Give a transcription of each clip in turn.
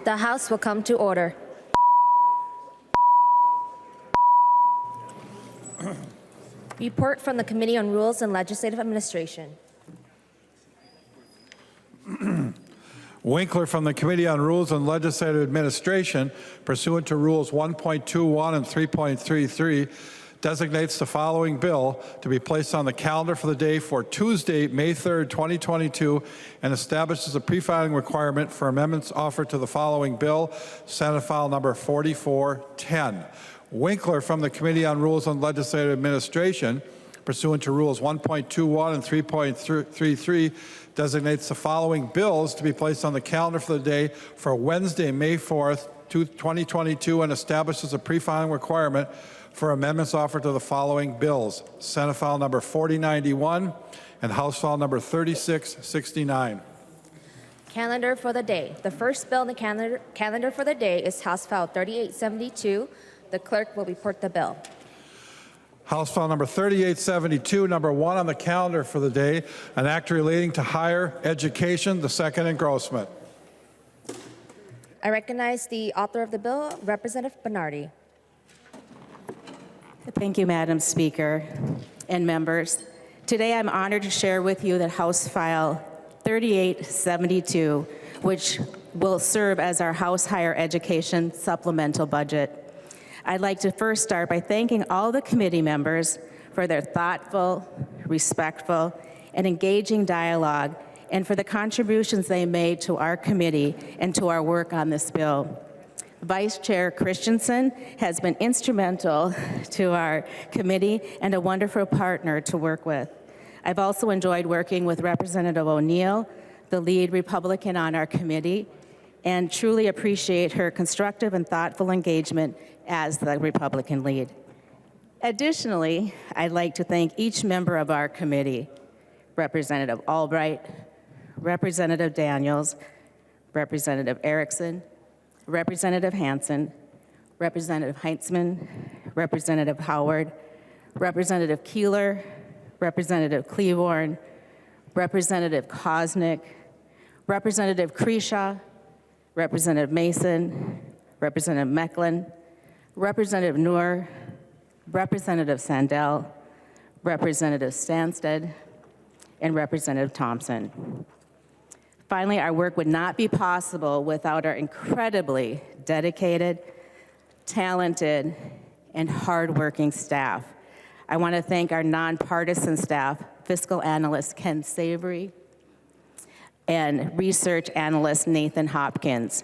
The House will come to order. Report from the Committee on Rules and Legislative Administration. Winkler from the Committee on Rules and Legislative Administration, pursuant to Rules 1.21 and 3.33, designates the following bill to be placed on the calendar for the day for Tuesday, May 3rd, 2022, and establishes a pre-filing requirement for amendments offered to the following bill, Senate File Number 4410. Winkler from the Committee on Rules and Legislative Administration, pursuant to Rules 1.21 and 3.33, designates the following bills to be placed on the calendar for the day for Wednesday, May 4th, 2022, and establishes a pre-filing requirement for amendments offered to the following bills: Senate File Number 4091 and House File Number 3669. Calendar for the day. The first bill on the calendar for the day is House File 3872. The clerk will report the bill. House File Number 3872, number 1 on the calendar for the day, an act relating to higher education, the second engrossment. I recognize the author of the bill, Representative Bernardy. Thank you, Madam Speaker and members. Today I'm honored to share with you that House File 3872, which will serve as our House Higher Education Supplemental Budget. I'd like to first start by thanking all the committee members for their thoughtful, respectful, and engaging dialogue, and for the contributions they made to our committee and to our work on this bill. Vice Chair Christensen has been instrumental to our committee and a wonderful partner to work with. I've also enjoyed working with Representative O'Neill, the lead Republican on our committee, and truly appreciate her constructive and thoughtful engagement as the Republican lead. Additionally, I'd like to thank each member of our committee: Representative Albright, Representative Daniels, Representative Erickson, Representative Hansen, Representative Heitzman, Representative Howard, Representative Keeler, Representative Cleavorn, Representative Kosnick, Representative Kreshaw, Representative Mason, Representative Mecklin, Representative Noor, Representative Sandell, Representative Stansted, and Representative Thompson. Finally, our work would not be possible without our incredibly dedicated, talented, and hardworking staff. I want to thank our nonpartisan staff, Fiscal Analyst Ken Savory, and Research Analyst Nathan Hopkins,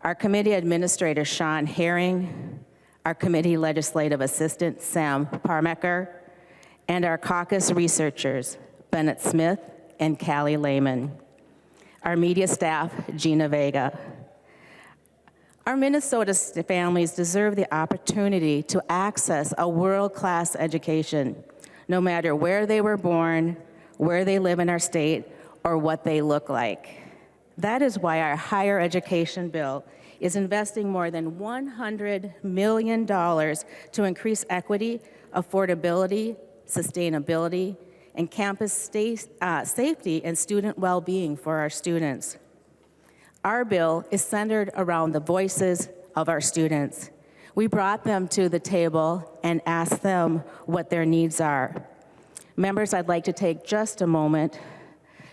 our Committee Administrator Sean Herring, our Committee Legislative Assistant Sam Parmecker, and our caucus researchers Bennett Smith and Callie Lehman, our media staff Gina Vega. Our Minnesota families deserve the opportunity to access a world-class education, no matter where they were born, where they live in our state, or what they look like. That is why our higher education bill is investing more than $100 million to increase equity, affordability, sustainability, and campus safety and student well-being for our students. Our bill is centered around the voices of our students. We brought them to the table and asked them what their needs are. Members, I'd like to take just a moment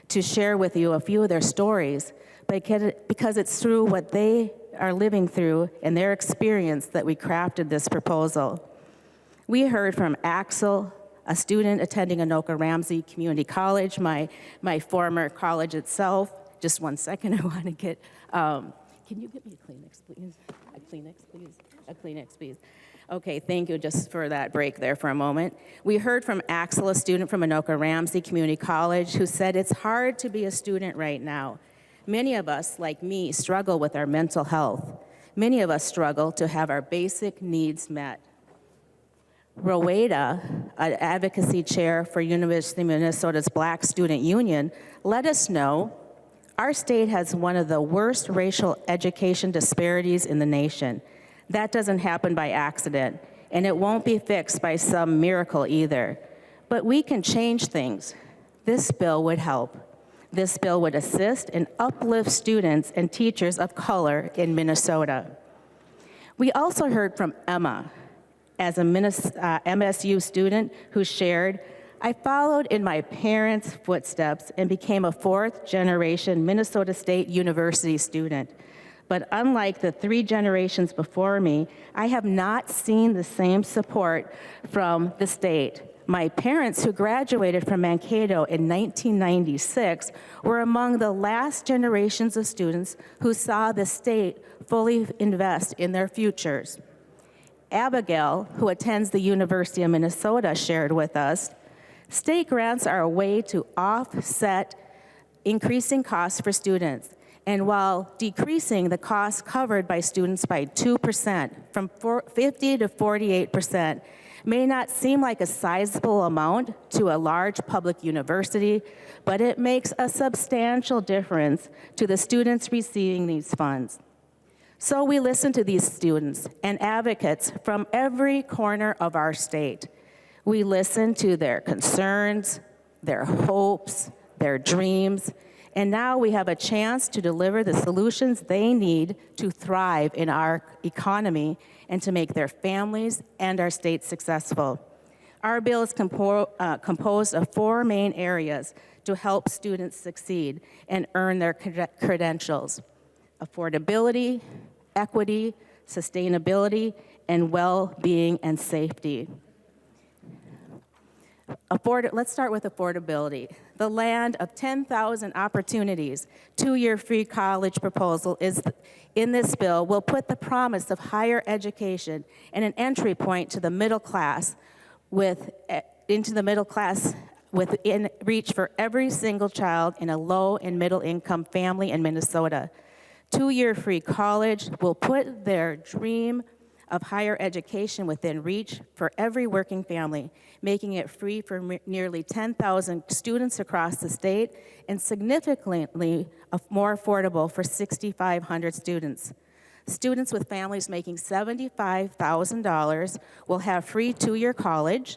to share with you a few of their stories, because it's through what they are living through and their experience that we crafted this proposal. We heard from Axel, a student attending Anoka Ramsey Community College, my former college itself. Just 1 second, I want to get, can you get me a Kleenex, please? A Kleenex, please? A Kleenex, please. Okay, thank you just for that break there for a moment. We heard from Axel, a student from Anoka Ramsey Community College, who said it's hard to be a student right now. Many of us, like me, struggle with our mental health. Many of us struggle to have our basic needs met. Roweda, an advocacy chair for University of Minnesota's Black Student Union, let us know our state has one of the worst racial education disparities in the nation. That doesn't happen by accident, and it won't be fixed by some miracle either. But we can change things. This bill would help. This bill would assist and uplift students and teachers of color in Minnesota. We also heard from Emma, as a MSU student who shared, "I followed in my parents' footsteps and became a fourth-generation Minnesota State University student. But unlike the 3 generations before me, I have not seen the same support from the state. My parents, who graduated from Mankato in 1996, were among the last generations of students who saw the state fully invest in their futures." Abigail, who attends the University of Minnesota, shared with us, "State grants are a way to offset increasing costs for students, and while decreasing the costs covered by students by 2%, from 50 to 48%, may not seem like a sizable amount to a large public university, but it makes a substantial difference to the students receiving these funds." So we listen to these students and advocates from every corner of our state. We listen to their concerns, their hopes, their dreams, and now we have a chance to deliver the solutions they need to thrive in our economy and to make their families and our state successful. Our bill is composed of 4 main areas to help students succeed and earn their credentials: affordability, equity, sustainability, and well-being and safety. Let's start with affordability. The land of 10,000 opportunities, 2-year free college proposal in this bill will put the promise of higher education and an entry point to the middle class within reach for every single child in a low and middle income family in Minnesota. 2-year free college will put their dream of higher education within reach for every working family, making it free for nearly 10,000 students across the state and significantly more affordable for 6,500 students. Students with families making $75,000 will have free 2-year college,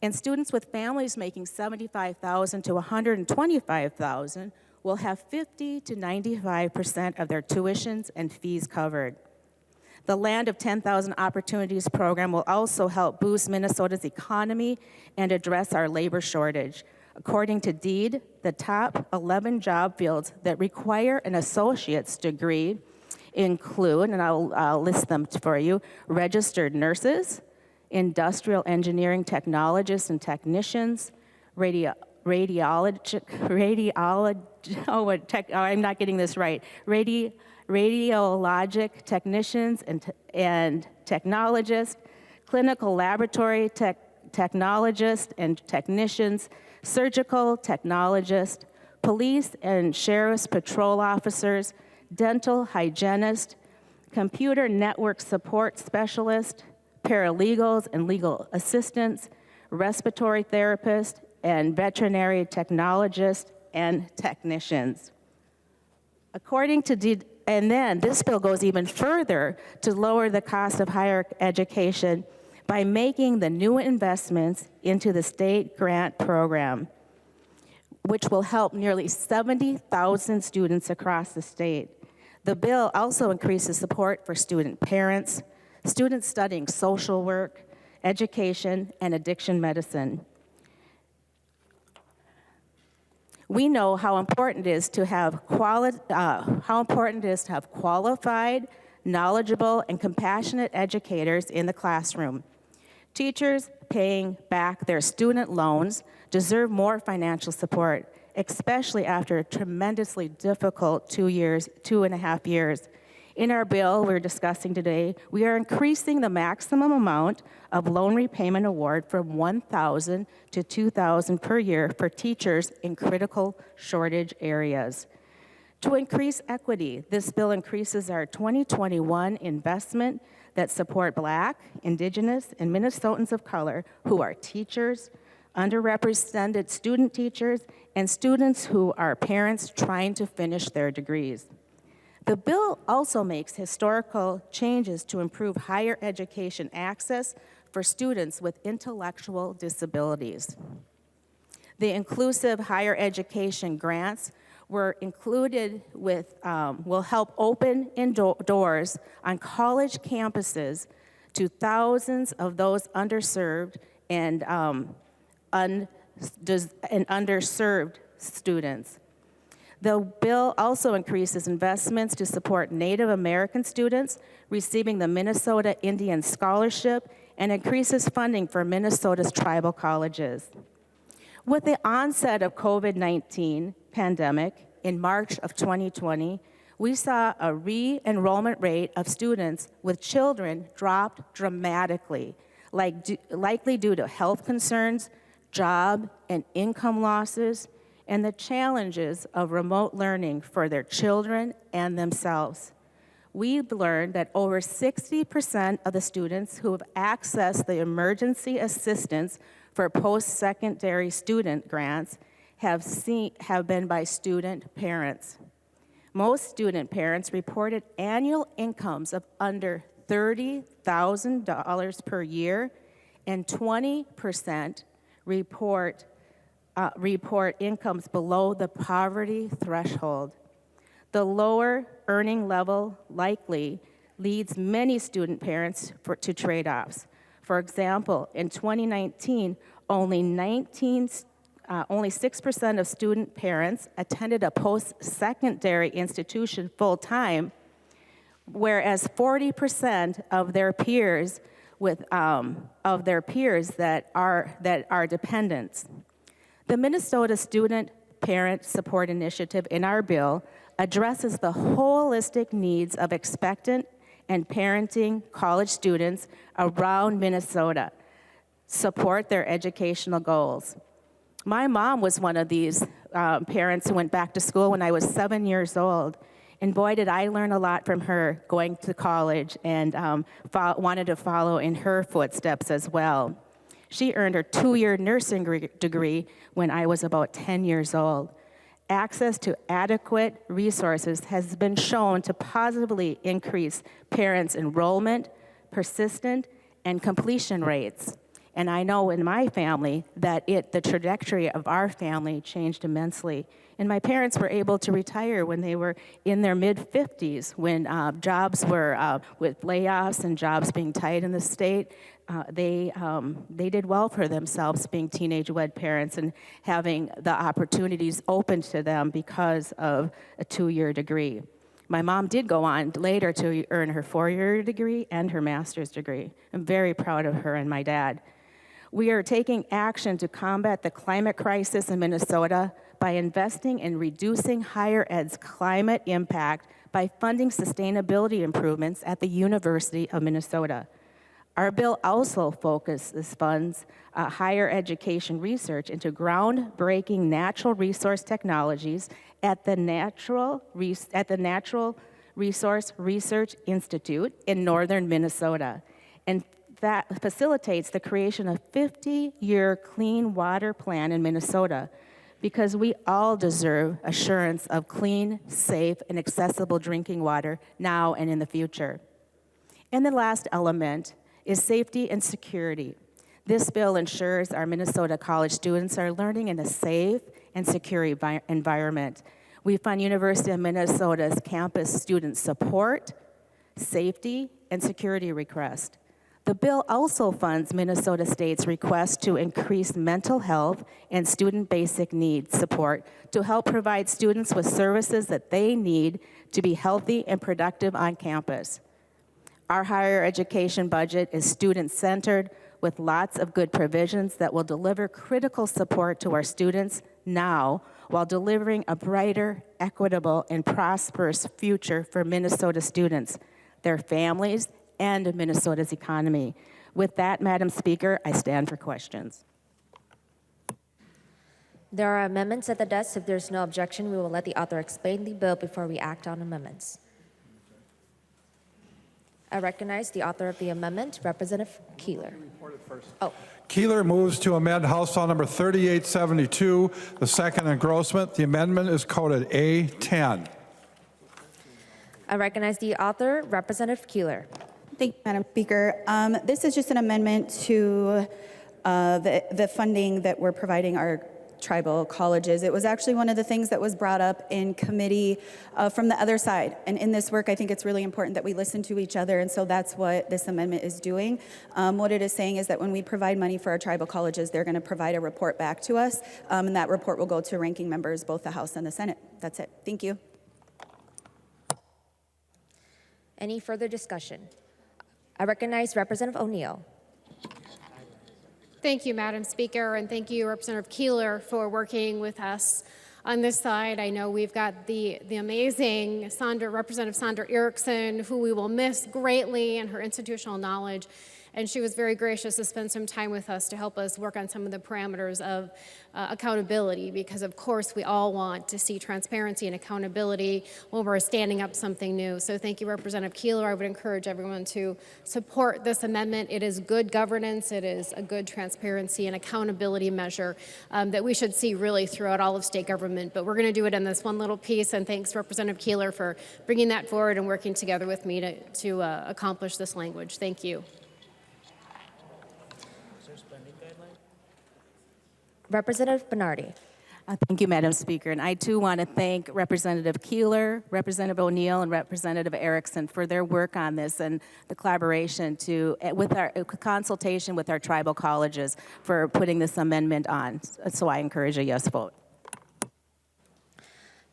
and students with families making $75,000 to $125,000 will have 50 to 95% of their tuitions and fees covered. The Land of 10,000 Opportunities program will also help boost Minnesota's economy and address our labor shortage. According to DEED, the top 11 job fields that require an associate's degree include, and I'll list them for you, registered nurses, industrial engineering technologists and technicians, radiologic technicians and technologists, clinical laboratory technologists and technicians, surgical technologists, police and sheriff's patrol officers, dental hygienists, computer network support specialists, paralegals and legal assistants, respiratory therapists, and veterinary technologists and technicians. According to and then this bill goes even further to lower the cost of higher education by making the new investments into the state grant program, which will help nearly 70,000 students across the state. The bill also increases support for student parents, students studying social work, education, and addiction medicine. We know how important it is to have qualified, knowledgeable, and compassionate educators in the classroom. Teachers paying back their student loans deserve more financial support, especially after a tremendously difficult 2.5 years. In our bill we're discussing today, we are increasing the maximum amount of loan repayment award from $1,000 to $2,000 per year for teachers in critical shortage areas. To increase equity, this bill increases our 2021 investment that support Black, Indigenous, and Minnesotans of color who are teachers, underrepresented student teachers, and students who are parents trying to finish their degrees. The bill also makes historical changes to improve higher education access for students with intellectual disabilities. The inclusive higher education grants were included with, will help open doors on college campuses to thousands of those underserved and underserved students. The bill also increases investments to support Native American students receiving the Minnesota Indian Scholarship and increases funding for Minnesota's tribal colleges. With the onset of COVID-19 pandemic in March of 2020, we saw a re-enrollment rate of students with children drop dramatically, likely due to health concerns, job and income losses, and the challenges of remote learning for their children and themselves. We've learned that over 60% of the students who have accessed the emergency assistance for post-secondary student grants have been by student parents. Most student parents reported annual incomes of under $30,000 per year, and 20% report incomes below the poverty threshold. The lower earning level likely leads many student parents to trade-offs. For example, in 2019, only 6% of student parents attended a post-secondary institution full-time, whereas 40% of their peers that are dependents. The Minnesota Student Parent Support Initiative in our bill addresses the holistic needs of expectant and parenting college students around Minnesota, support their educational goals. My mom was one of these parents who went back to school when I was 7 years old. And boy, did I learn a lot from her going to college and wanted to follow in her footsteps as well. She earned her 2-year nursing degree when I was about 10 years old. Access to adequate resources has been shown to positively increase parents' enrollment, persistent, and completion rates. And I know in my family that the trajectory of our family changed immensely. And my parents were able to retire when they were in their mid-50s, when jobs were, with layoffs and jobs being tight in the state, they did well for themselves being teenage-wed parents and having the opportunities open to them because of a 2-year degree. My mom did go on later to earn her 4-year degree and her master's degree. I'm very proud of her and my dad. We are taking action to combat the climate crisis in Minnesota by investing in reducing higher ed's climate impact by funding sustainability improvements at the University of Minnesota. Our bill also focuses funds higher education research into groundbreaking natural resource technologies at the Natural Resource Research Institute in northern Minnesota. And that facilitates the creation of a 50-year clean water plan in Minnesota, because we all deserve assurance of clean, safe, and accessible drinking water now and in the future. And the last element is safety and security. This bill ensures our Minnesota college students are learning in a safe and secure environment. We fund University of Minnesota's campus student support, safety, and security requests. The bill also funds Minnesota State's request to increase mental health and student basic needs support to help provide students with services that they need to be healthy and productive on campus. Our higher education budget is student-centered with lots of good provisions that will deliver critical support to our students now while delivering a brighter, equitable, and prosperous future for Minnesota students, their families, and Minnesota's economy. With that, Madam Speaker, I stand for questions. There are amendments at the desk. If there's no objection, we will let the author explain the bill before we act on amendments. I recognize the author of the amendment, Representative Keeler. Oh. Keeler moves to amend House File Number 3872, the second engrossment. The amendment is coded A10. I recognize the author, Representative Keeler. Thank you, Madam Speaker. This is just an amendment to the funding that we're providing our tribal colleges. It was actually one of the things that was brought up in committee from the other side. And in this work, I think it's really important that we listen to each other, and so that's what this amendment is doing. What it is saying is that when we provide money for our tribal colleges, they're going to provide a report back to us, and that report will go to ranking members, both the House and the Senate. That's it. Thank you. Any further discussion? I recognize Representative O'Neill. Thank you, Madam Speaker, and thank you, Representative Keeler, for working with us on this side. I know we've got the amazing Representative Sandra Erickson, who we will miss greatly, and her institutional knowledge. And she was very gracious to spend some time with us to help us work on some of the parameters of accountability, because of course we all want to see transparency and accountability when we're standing up something new. So thank you, Representative Keeler. I would encourage everyone to support this amendment. It is good governance. It is a good transparency and accountability measure that we should see really throughout all of state government. But we're going to do it in this one little piece. And thanks, Representative Keeler, for bringing that forward and working together with me to accomplish this language. Thank you. Representative Bernardy. Thank you, Madam Speaker. And I too want to thank Representative Keeler, Representative O'Neill, and Representative Erickson for their work on this and the collaboration with our consultation with our tribal colleges for putting this amendment on. So I encourage a yes vote.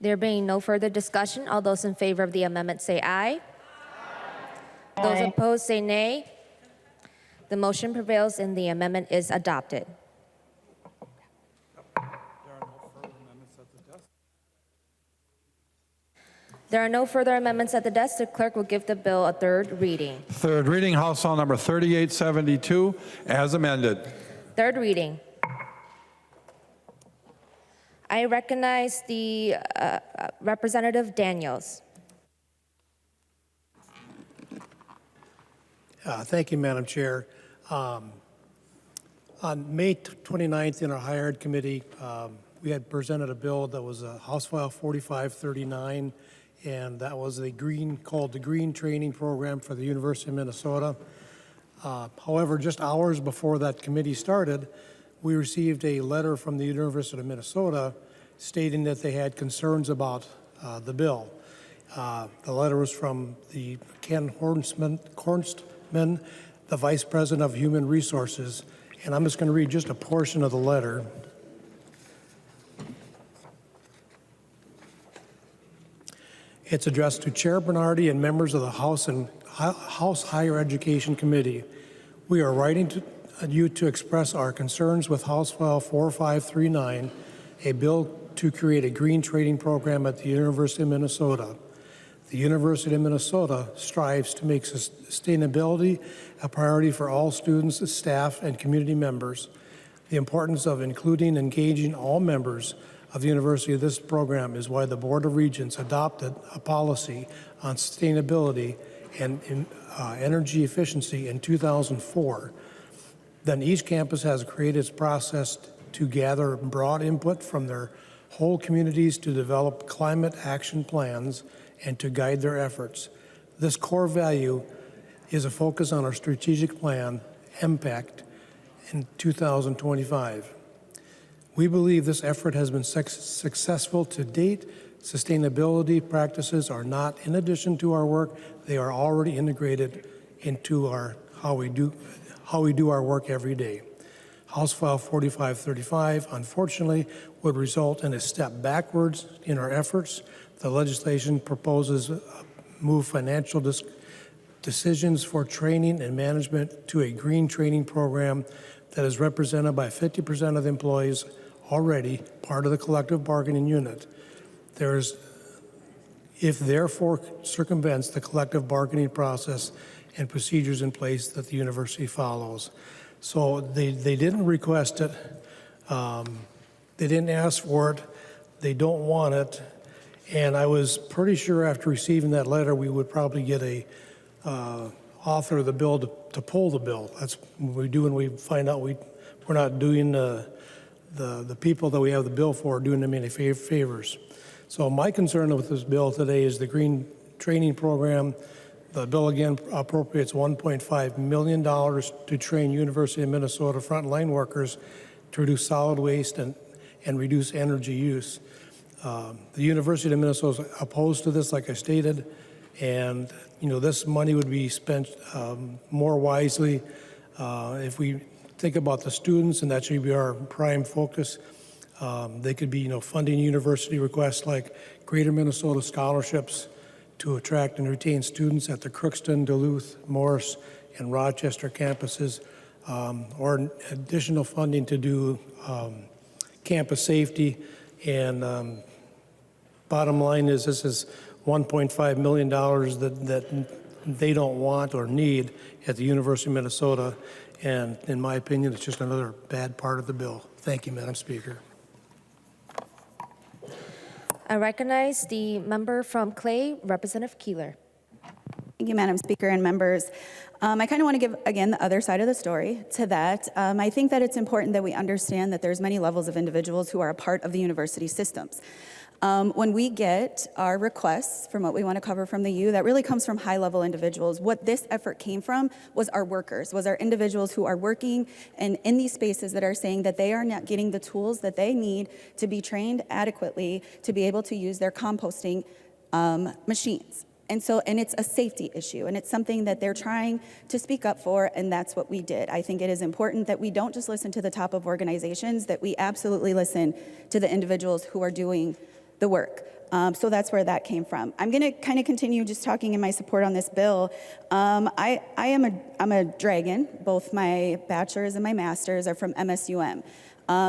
There being no further discussion, all those in favor of the amendment say aye. Those opposed say nay. The motion prevails and the amendment is adopted. There are no further amendments at the desk. The clerk will give the bill a third reading. Third reading, House Bill number 3872, as amended. Third reading. I recognize the Representative Daniels. Thank you, Madam Chair. On May 29th in our Higher Ed Committee, we had presented a bill that was House File 4539, and that was called the Green Training Program for the University of Minnesota. However, just hours before that committee started, we received a letter from the University of Minnesota stating that they had concerns about the bill. The letter was from the Ken Horstman, the Vice President of Human Resources, and I'm just going to read just a portion of the letter. It's addressed to Chair Bernardy and members of the House and House Higher Education Committee. We are writing to you to express our concerns with House File 4539, a bill to create a green training program at the University of Minnesota. The University of Minnesota strives to make sustainability a priority for all students, staff, and community members. The importance of including and engaging all members of the university of this program is why the Board of Regents adopted a policy on sustainability and energy efficiency in 2004. Then each campus has created its process to gather broad input from their whole communities to develop climate action plans and to guide their efforts. This core value is a focus on our strategic plan, MPACT, in 2025. We believe this effort has been successful to date. Sustainability practices are not in addition to our work, they are already integrated into how we do our work every day. House File 4535, unfortunately, would result in a step backwards in our efforts. The legislation proposes move financial decisions for training and management to a green training program that is represented by 50% of the employees already part of the collective bargaining unit. If therefore circumvents the collective bargaining process and procedures in place that the university follows. So they didn't request it, they didn't ask for it, they don't want it, and I was pretty sure after receiving that letter we would probably get a author of the bill to pull the bill. That's what we do when we find out we're not doing the people that we have the bill for, doing them any favors. So my concern with this bill today is the green training program. The bill again appropriates $1.5 million to train University of Minnesota frontline workers to reduce solid waste and and reduce energy use. The University of Minnesota is opposed to this, like I stated, and this money would be spent more wisely if we think about the students, and that should be our prime focus. They could be, funding university requests like Greater Minnesota scholarships to attract and retain students at the Crookston, Duluth, Morris, and Rochester campuses, or additional funding to do campus safety. And bottom line is, this is $1.5 million that they don't want or need at the University of Minnesota. And in my opinion, it's just another bad part of the bill. Thank you, Madam Speaker. I recognize the member from Clay, Representative Keeler. Thank you, Madam Speaker and members. I kind of want to give, again, the other side of the story to that. I think that it's important that we understand that there's many levels of individuals who are a part of the university systems. When we get our requests from what we want to cover from the U, that really comes from high-level individuals. What this effort came from was our workers, was our individuals who are working and in these spaces that are saying that they are not getting the tools that they need to be trained adequately to be able to use their composting machines. And it's a safety issue, and it's something that they're trying to speak up for, and that's what we did. I think it is important that we don't just listen to the top of organizations, that we absolutely listen to the individuals who are doing the work. So that's where that came from. I'm going to kind of continue just talking in my support on this bill. I'm a dragon. Both my bachelor's and my master's are from MSUM.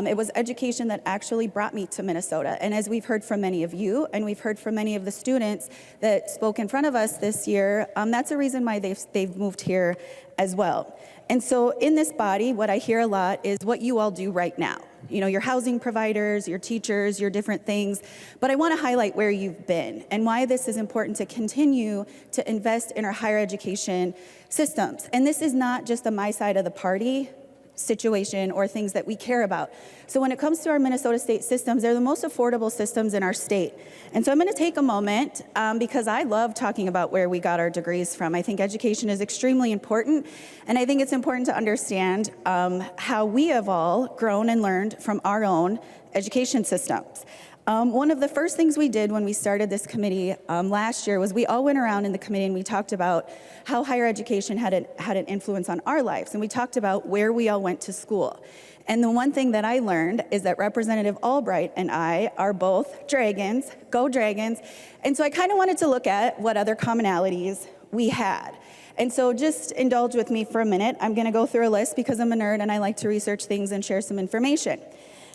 It was education that actually brought me to Minnesota. And as we've heard from many of you, and we've heard from many of the students that spoke in front of us this year, that's a reason why they've moved here as well. And so in this body, what I hear a lot is what you all do right now. Your housing providers, your teachers, your different things. But I want to highlight where you've been and why this is important to continue to invest in our higher education systems. And this is not just a my side of the party situation or things that we care about. So when it comes to our Minnesota state systems, they're the most affordable systems in our state. And so I'm going to take a moment because I love talking about where we got our degrees from. I think education is extremely important, and I think it's important to understand how we have all grown and learned from our own education systems. One of the first things we did when we started this committee last year was we all went around in the committee and we talked about how higher education had an influence on our lives, and we talked about where we all went to school. And the one thing that I learned is that Representative Albright and I are both dragons, go dragons, and so I kind of wanted to look at what other commonalities we had. And so just indulge with me for a minute. I'm going to go through a list because I'm a nerd and I like to research things and share some information.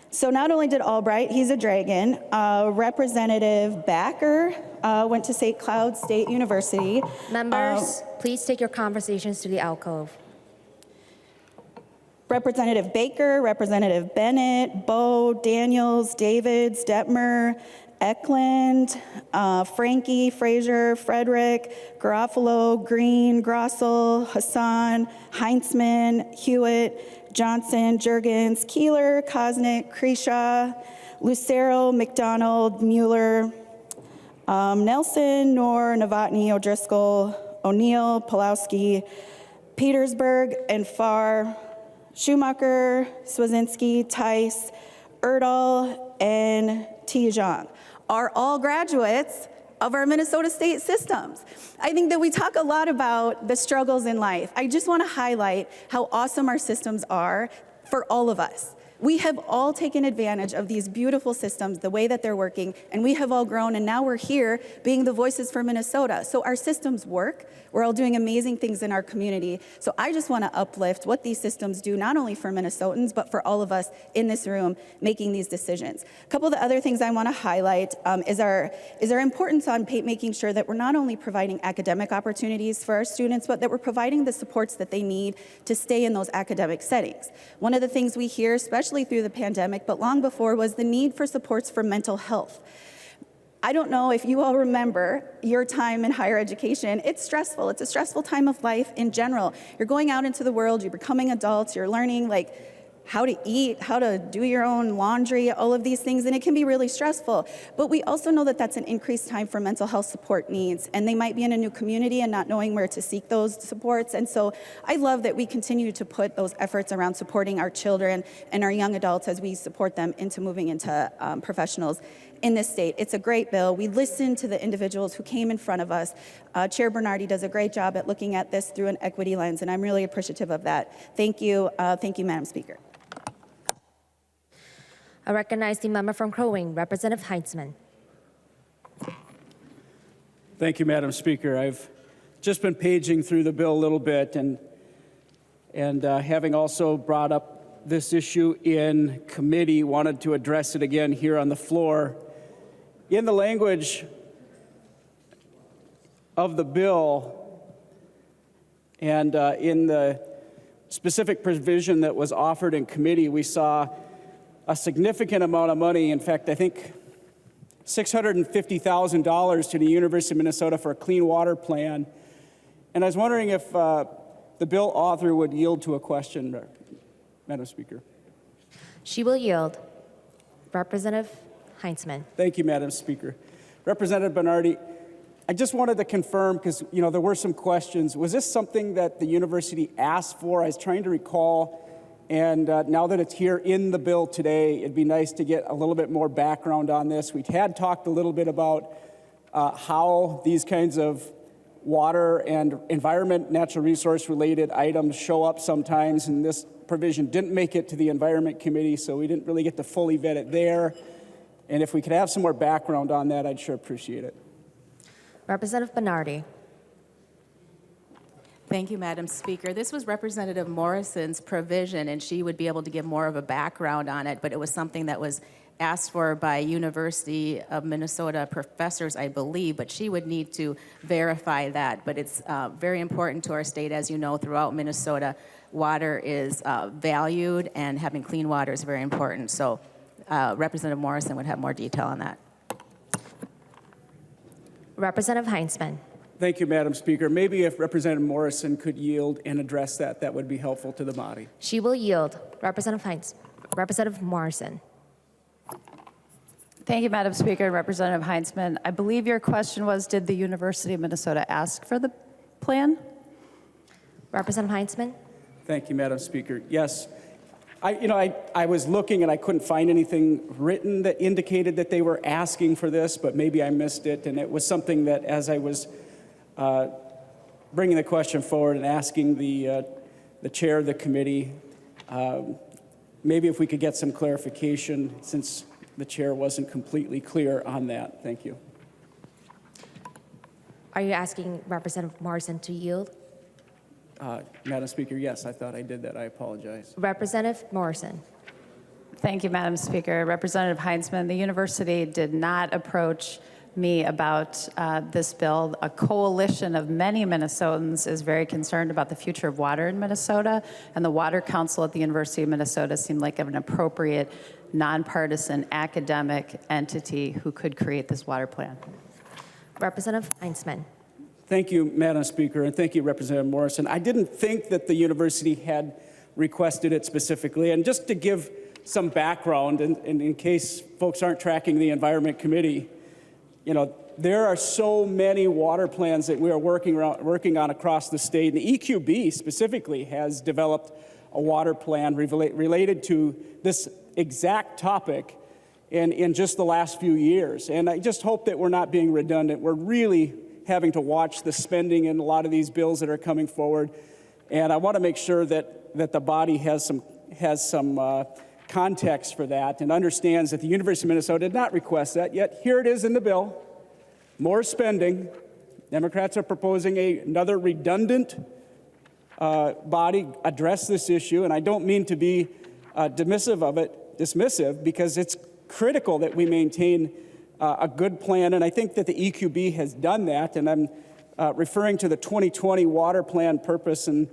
So not only did Albright, he's a dragon, Representative Backer went to St. Cloud State University. Members, please take your conversations to the alcove. Representative Baker, Representative Bennett, Bowe, Daniels, Davids, Detmer, Eklund, Frankie, Frazier, Frederick, Garofalo, Green, Grossel, Hassan, Heinzman, Hewitt, Johnson, Juergens, Keeler, Kosnick, Kreshaw, Lucero, McDonald, Mueller, Nelson, Knorr, Novotny, O'Driscoll, O'Neill, Pulowski, Petersburg, and Farr, Schumacher, Swazinski, Tice, Erdahl, and Tijiang are all graduates of our Minnesota state systems. I think that we talk a lot about the struggles in life. I just want to highlight how awesome our systems are for all of us. We have all taken advantage of these beautiful systems, the way that they're working, and we have all grown, and now we're here being the voices for Minnesota. So our systems work. We're all doing amazing things in our community. So I just want to uplift what these systems do, not only for Minnesotans, but for all of us in this room making these decisions. A couple of the other things I want to highlight is our importance on making sure that we're not only providing academic opportunities for our students, but that we're providing the supports that they need to stay in those academic settings. One of the things we hear, especially through the pandemic, but long before, was the need for supports for mental health. I don't know if you all remember your time in higher education. It's stressful. It's a stressful time of life in general. You're going out into the world, you're becoming adults, you're learning how to eat, how to do your own laundry, all of these things, and it can be really stressful. But we also know that that's an increased time for mental health support needs, and they might be in a new community and not knowing where to seek those supports. And so I love that we continue to put those efforts around supporting our children and our young adults as we support them into moving into professionals in this state. It's a great bill. We listened to the individuals who came in front of us. Chair Bernardy does a great job at looking at this through an equity lens, and I'm really appreciative of that. Thank you, Madam Speaker. I recognize the member from Crow Wing, Representative Heitzman. Thank you, Madam Speaker. I've just been paging through the bill a little bit, and having also brought up this issue in committee, wanted to address it again here on the floor. In the language of the bill and in the specific provision that was offered in committee, we saw a significant amount of money. In fact, I think $650,000 to the University of Minnesota for a clean water plan. And I was wondering if the bill author would yield to a question, Madam Speaker. She will yield. Representative Heitzman. Thank you, Madam Speaker. Representative Bernardy, I just wanted to confirm, because there were some questions. Was this something that the university asked for? I was trying to recall. And now that it's here in the bill today, it'd be nice to get a little bit more background on this. We had talked a little bit about how these kinds of water and environment, natural resource related items show up sometimes, and this provision didn't make it to the Environment Committee, so we didn't really get to fully vet it there. And if we could have some more background on that, I'd sure appreciate it. Representative Bernardy. Thank you, Madam Speaker. This was Representative Morrison's provision, and she would be able to give more of a background on it, but it was something that was asked for by University of Minnesota professors, I believe, but she would need to verify that. But it's very important to our state. As you know, throughout Minnesota, water is valued, and having clean water is very important. So Representative Morrison would have more detail on that. Representative Heitzman. Thank you, Madam Speaker. Maybe if Representative Morrison could yield and address that, that would be helpful to the body. She will yield. Representative Morrison. Thank you, Madam Speaker and Representative Heitzman. I believe your question was, did the University of Minnesota ask for the plan? Representative Heitzman. Thank you, Madam Speaker. Yes. I was looking and I couldn't find anything written that indicated that they were asking for this, but maybe I missed it. And it was something that, as I was bringing the question forward and asking the chair of the committee, maybe if we could get some clarification, since the chair wasn't completely clear on that. Thank you. Are you asking Representative Morrison to yield? Madam Speaker, yes, I thought I did that. I apologize. Representative Morrison. Thank you, Madam Speaker. Representative Heitzman, the university did not approach me about this bill. A coalition of many Minnesotans is very concerned about the future of water in Minnesota, and the Water Council at the University of Minnesota seemed like an appropriate, nonpartisan academic entity who could create this water plan. Representative Heitzman. Thank you, Madam Speaker, and thank you, Representative Morrison. I didn't think that the university had requested it specifically, and just to give some background, and in case folks aren't tracking the Environment Committee, there are so many water plans that we are working on across the state, and the EQB specifically has developed a water plan related to this exact topic in just the last few years. And I just hope that we're not being redundant. We're really having to watch the spending in a lot of these bills that are coming forward. And I want to make sure that the body has some context for that and understands that the University of Minnesota did not request that, yet here it is in the bill. More spending. Democrats are proposing another redundant body address this issue, and I don't mean to be dismissive, because it's critical that we maintain a good plan, and I think that the EQB has done that, and I'm referring to the 2020 water plan purpose, and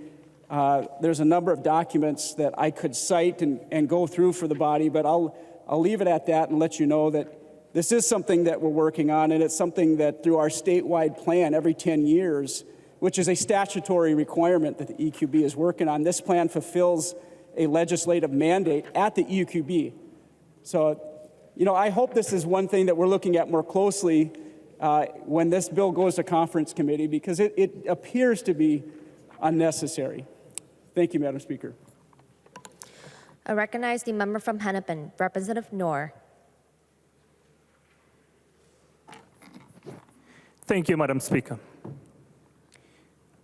there's a number of documents that I could cite and go through for the body, but I'll leave it at that and let you know that this is something that we're working on, and it's something that through our statewide plan every 10 years, which is a statutory requirement that the EQB is working on, this plan fulfills a legislative mandate at the EUQB. So, I hope this is one thing that we're looking at more closely when this bill goes to conference committee, because it appears to be unnecessary. Thank you, Madam Speaker. I recognize the member from Hennepin, Representative Noor. Thank you, Madam Speaker.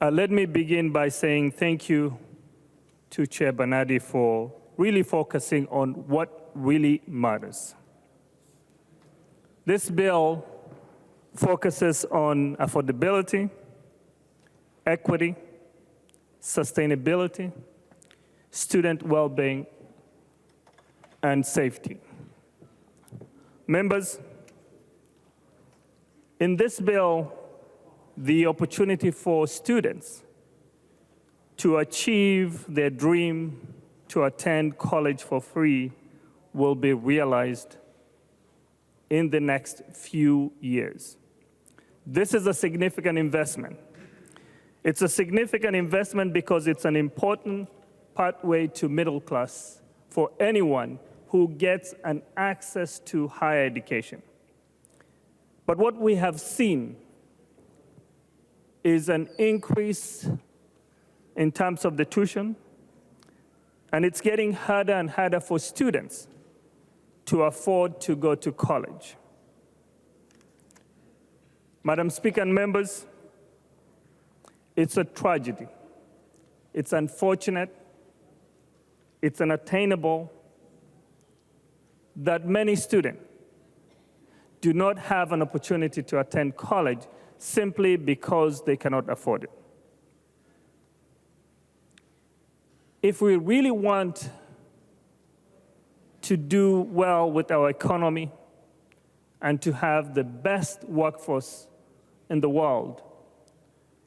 Let me begin by saying thank you to Chair Bernardy for really focusing on what really matters. This bill focuses on affordability, equity, sustainability, student well-being, and safety. Members, in this bill, the opportunity for students to achieve their dream to attend college for free will be realized in the next few years. This is a significant investment. It's a significant investment because it's an important pathway to middle class for anyone who gets an access to higher education. But what we have seen is an increase in terms of the tuition, and it's getting harder and harder for students to afford to go to college. Madam Speaker and members, it's a tragedy. It's unfortunate, it's unattainable that many students do not have an opportunity to attend college simply because they cannot afford it. If we really want to do well with our economy and to have the best workforce in the world,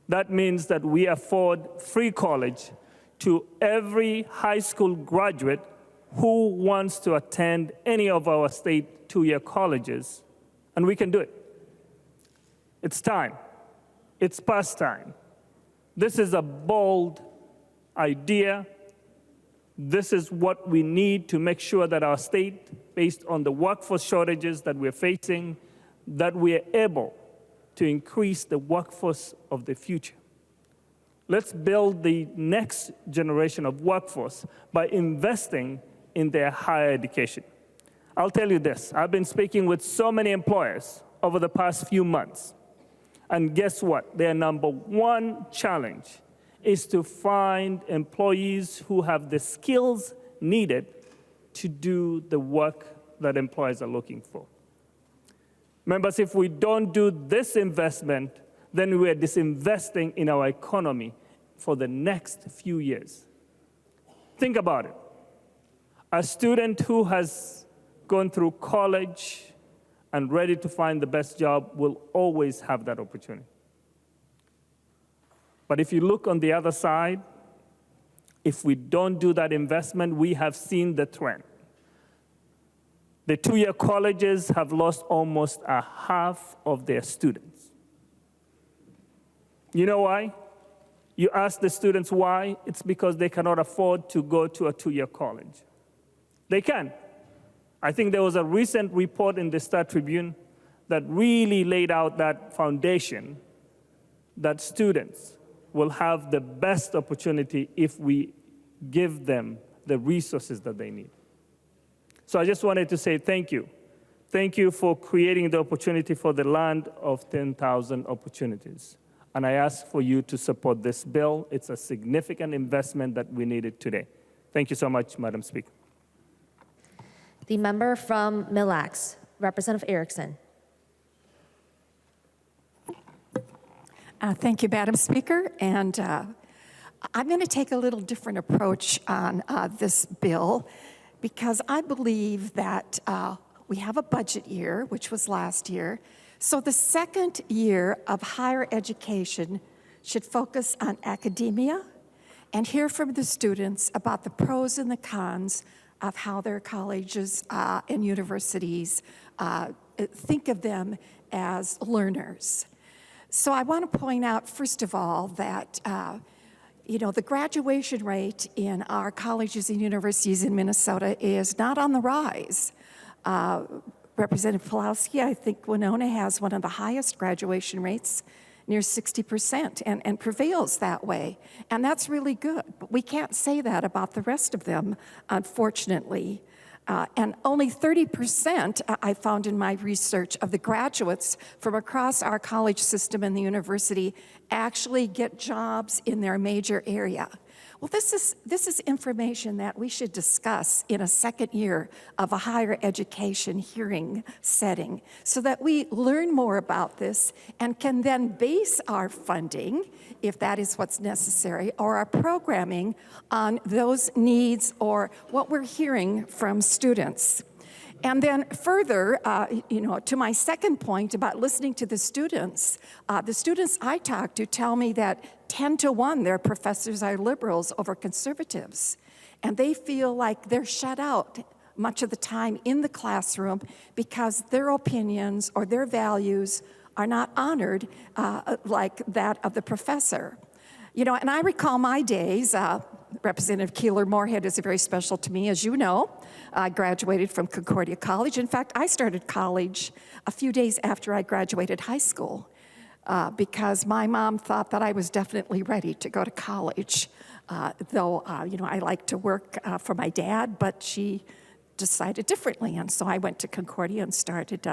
that means that we afford free college to every high school graduate who wants to attend any of our state two-year colleges, and we can do it. It's time. It's past time. This is a bold idea. This is what we need to make sure that our state, based on the workforce shortages that we're facing, that we're able to increase the workforce of the future. Let's build the next generation of workforce by investing in their higher education. I'll tell you this, I've been speaking with so many employers over the past few months, and guess what? Their number one challenge is to find employees who have the skills needed to do the work that employers are looking for. Members, if we don't do this investment, then we are disinvesting in our economy for the next few years. Think about it. A student who has gone through college and ready to find the best job will always have that opportunity. But if you look on the other side, if we don't do that investment, we have seen the trend. The two-year colleges have lost almost a half of their students. You know why? You ask the students why, it's because they cannot afford to go to a two-year college. They can. I think there was a recent report in the Star Tribune that really laid out that foundation that students will have the best opportunity if we give them the resources that they need. So I just wanted to say thank you. Thank you for creating the opportunity for the land of 10,000 opportunities. And I ask for you to support this bill. It's a significant investment that we needed today. Thank you so much, Madam Speaker. The member from Mille Lacs, Representative Erickson. Thank you, Madam Speaker. And I'm going to take a little different approach on this bill because I believe that we have a budget year, which was last year. So the second year of higher education should focus on academia and hear from the students about the pros and the cons of how their colleges and universities think of them as learners. So I want to point out, first of all, that the graduation rate in our colleges and universities in Minnesota is not on the rise. Representative Pulowski, I think Winona has one of the highest graduation rates, near 60%, and prevails that way. And that's really good. But we can't say that about the rest of them, unfortunately. And only 30%, I found in my research, of the graduates from across our college system and the university actually get jobs in their major area. Well, this is information that we should discuss in a second year of a higher education hearing setting so that we learn more about this and can then base our funding, if that is what's necessary, or our programming on those needs or what we're hearing from students. And then further, to my second point about listening to the students I talk to tell me that 10-to-1 their professors are liberals over conservatives. And they feel like they're shut out much of the time in the classroom because their opinions or their values are not honored like that of the professor. And I recall my days, Representative Keeler Moorhead is very special to me, as you know. I graduated from Concordia College. In fact, I started college a few days after I graduated high school because my mom thought that I was definitely ready to go to college. Though, I liked to work for my dad, but she decided differently. And so I went to Concordia and started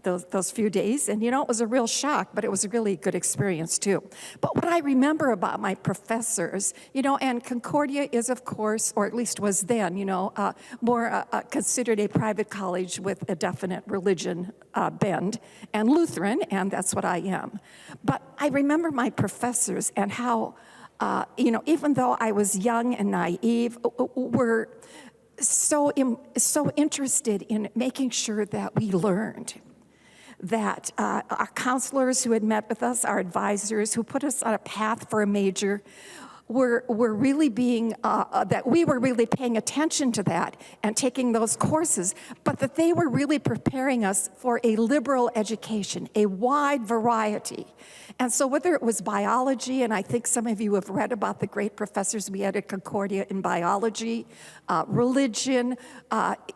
those few days. And, it was a real shock, but it was a really good experience, too. But what I remember about my professors, and Concordia is, of course, or at least was then, more considered a private college with a definite religion bend, and Lutheran, and that's what I am. But I remember my professors and how, even though I was young and naive, were so interested in making sure that we learned, that our counselors who had met with us, our advisors who put us on a path for a major, were really that we were really paying attention to that and taking those courses, but that they were really preparing us for a liberal education, a wide variety. And so whether it was biology, and I think some of you have read about the great professors we had at Concordia in biology, religion,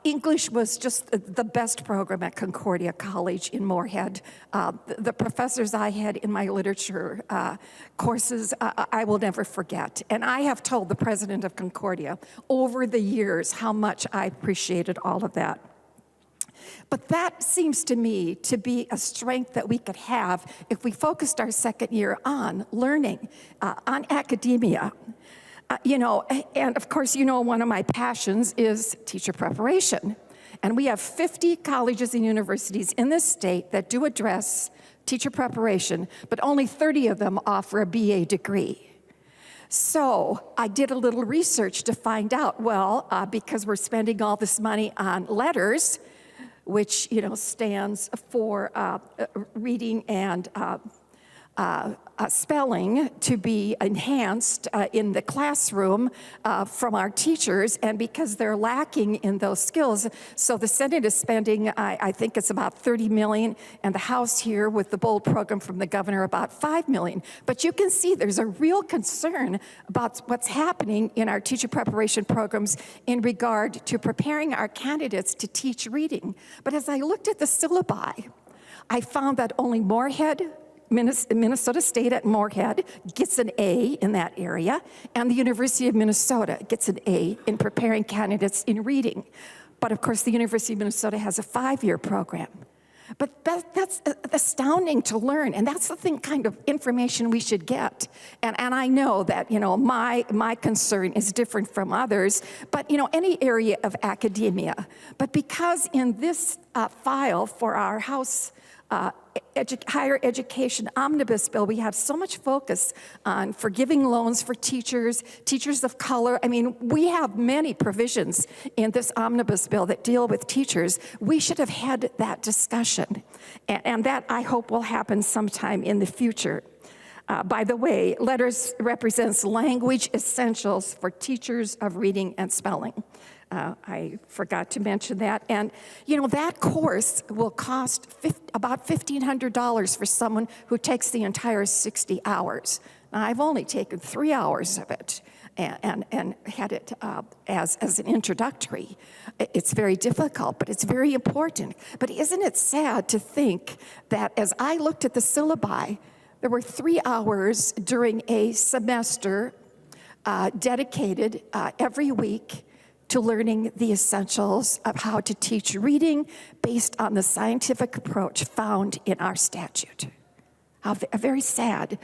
English was just the best program at Concordia College in Moorhead. The professors I had in my literature courses, I will never forget. And I have told the president of Concordia over the years how much I appreciated all of that. But that seems to me to be a strength that we could have if we focused our second year on learning, on academia. And of course, one of my passions is teacher preparation. And we have 50 colleges and universities in this state that do address teacher preparation, but only 30 of them offer a BA degree. So I did a little research to find out, because we're spending all this money on letters, which stands for reading and spelling to be enhanced in the classroom from our teachers, and because they're lacking in those skills. So the Senate is spending, I think it's about $30 million, and the House here with the BOLD program from the governor about $5 million. But you can see there's a real concern about what's happening in our teacher preparation programs in regard to preparing our candidates to teach reading. But as I looked at the syllabi, I found that only Minnesota State at Moorhead gets an A in that area, and the University of Minnesota gets an A in preparing candidates in reading. But of course, the University of Minnesota has a 5-year program. But that's astounding to learn, and that's the kind of information we should get. And I know that, my concern is different from others, but, any area of academia. But because in this file for our House higher education omnibus bill, we have so much focus on forgiving loans for teachers of color. I mean, we have many provisions in this omnibus bill that deal with teachers. We should have had that discussion, and that I hope will happen sometime in the future. By the way, letters represents language essentials for teachers of reading and spelling. I forgot to mention that. And, that course will cost about $1,500 for someone who takes the entire 60 hours. Now, I've only taken 3 hours of it and had it as an introductory. It's very difficult, but it's very important. But isn't it sad to think that as I looked at the syllabi, there were 3 hours during a semester dedicated every week to learning the essentials of how to teach reading based on the scientific approach found in our statute. How very sad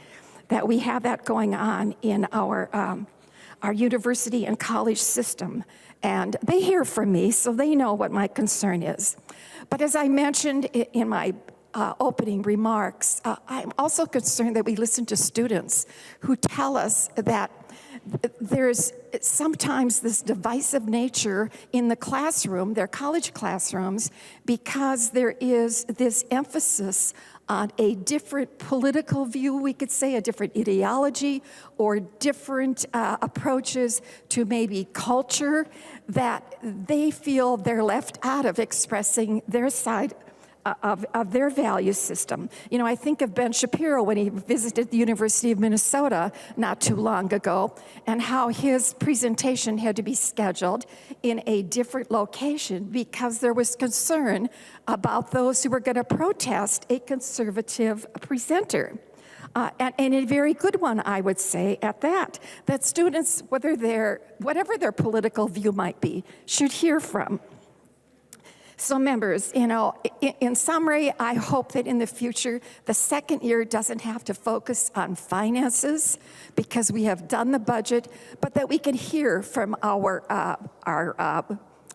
that we have that going on in our university and college system. And they hear from me, so they know what my concern is. But as I mentioned in my opening remarks, I'm also concerned that we listen to students who tell us that there's sometimes this divisive nature in the classroom, their college classrooms, because there is this emphasis on a different political view, we could say, a different ideology, or different approaches to maybe culture, that they feel they're left out of expressing their side of their value system. I think of Ben Shapiro when he visited the University of Minnesota not too long ago, and how his presentation had to be scheduled in a different location because there was concern about those who were going to protest a conservative presenter. And a very good one, I would say, at that students, whatever their political view might be, should hear from. So members, in summary, I hope that in the future, the second year doesn't have to focus on finances because we have done the budget, but that we can hear from our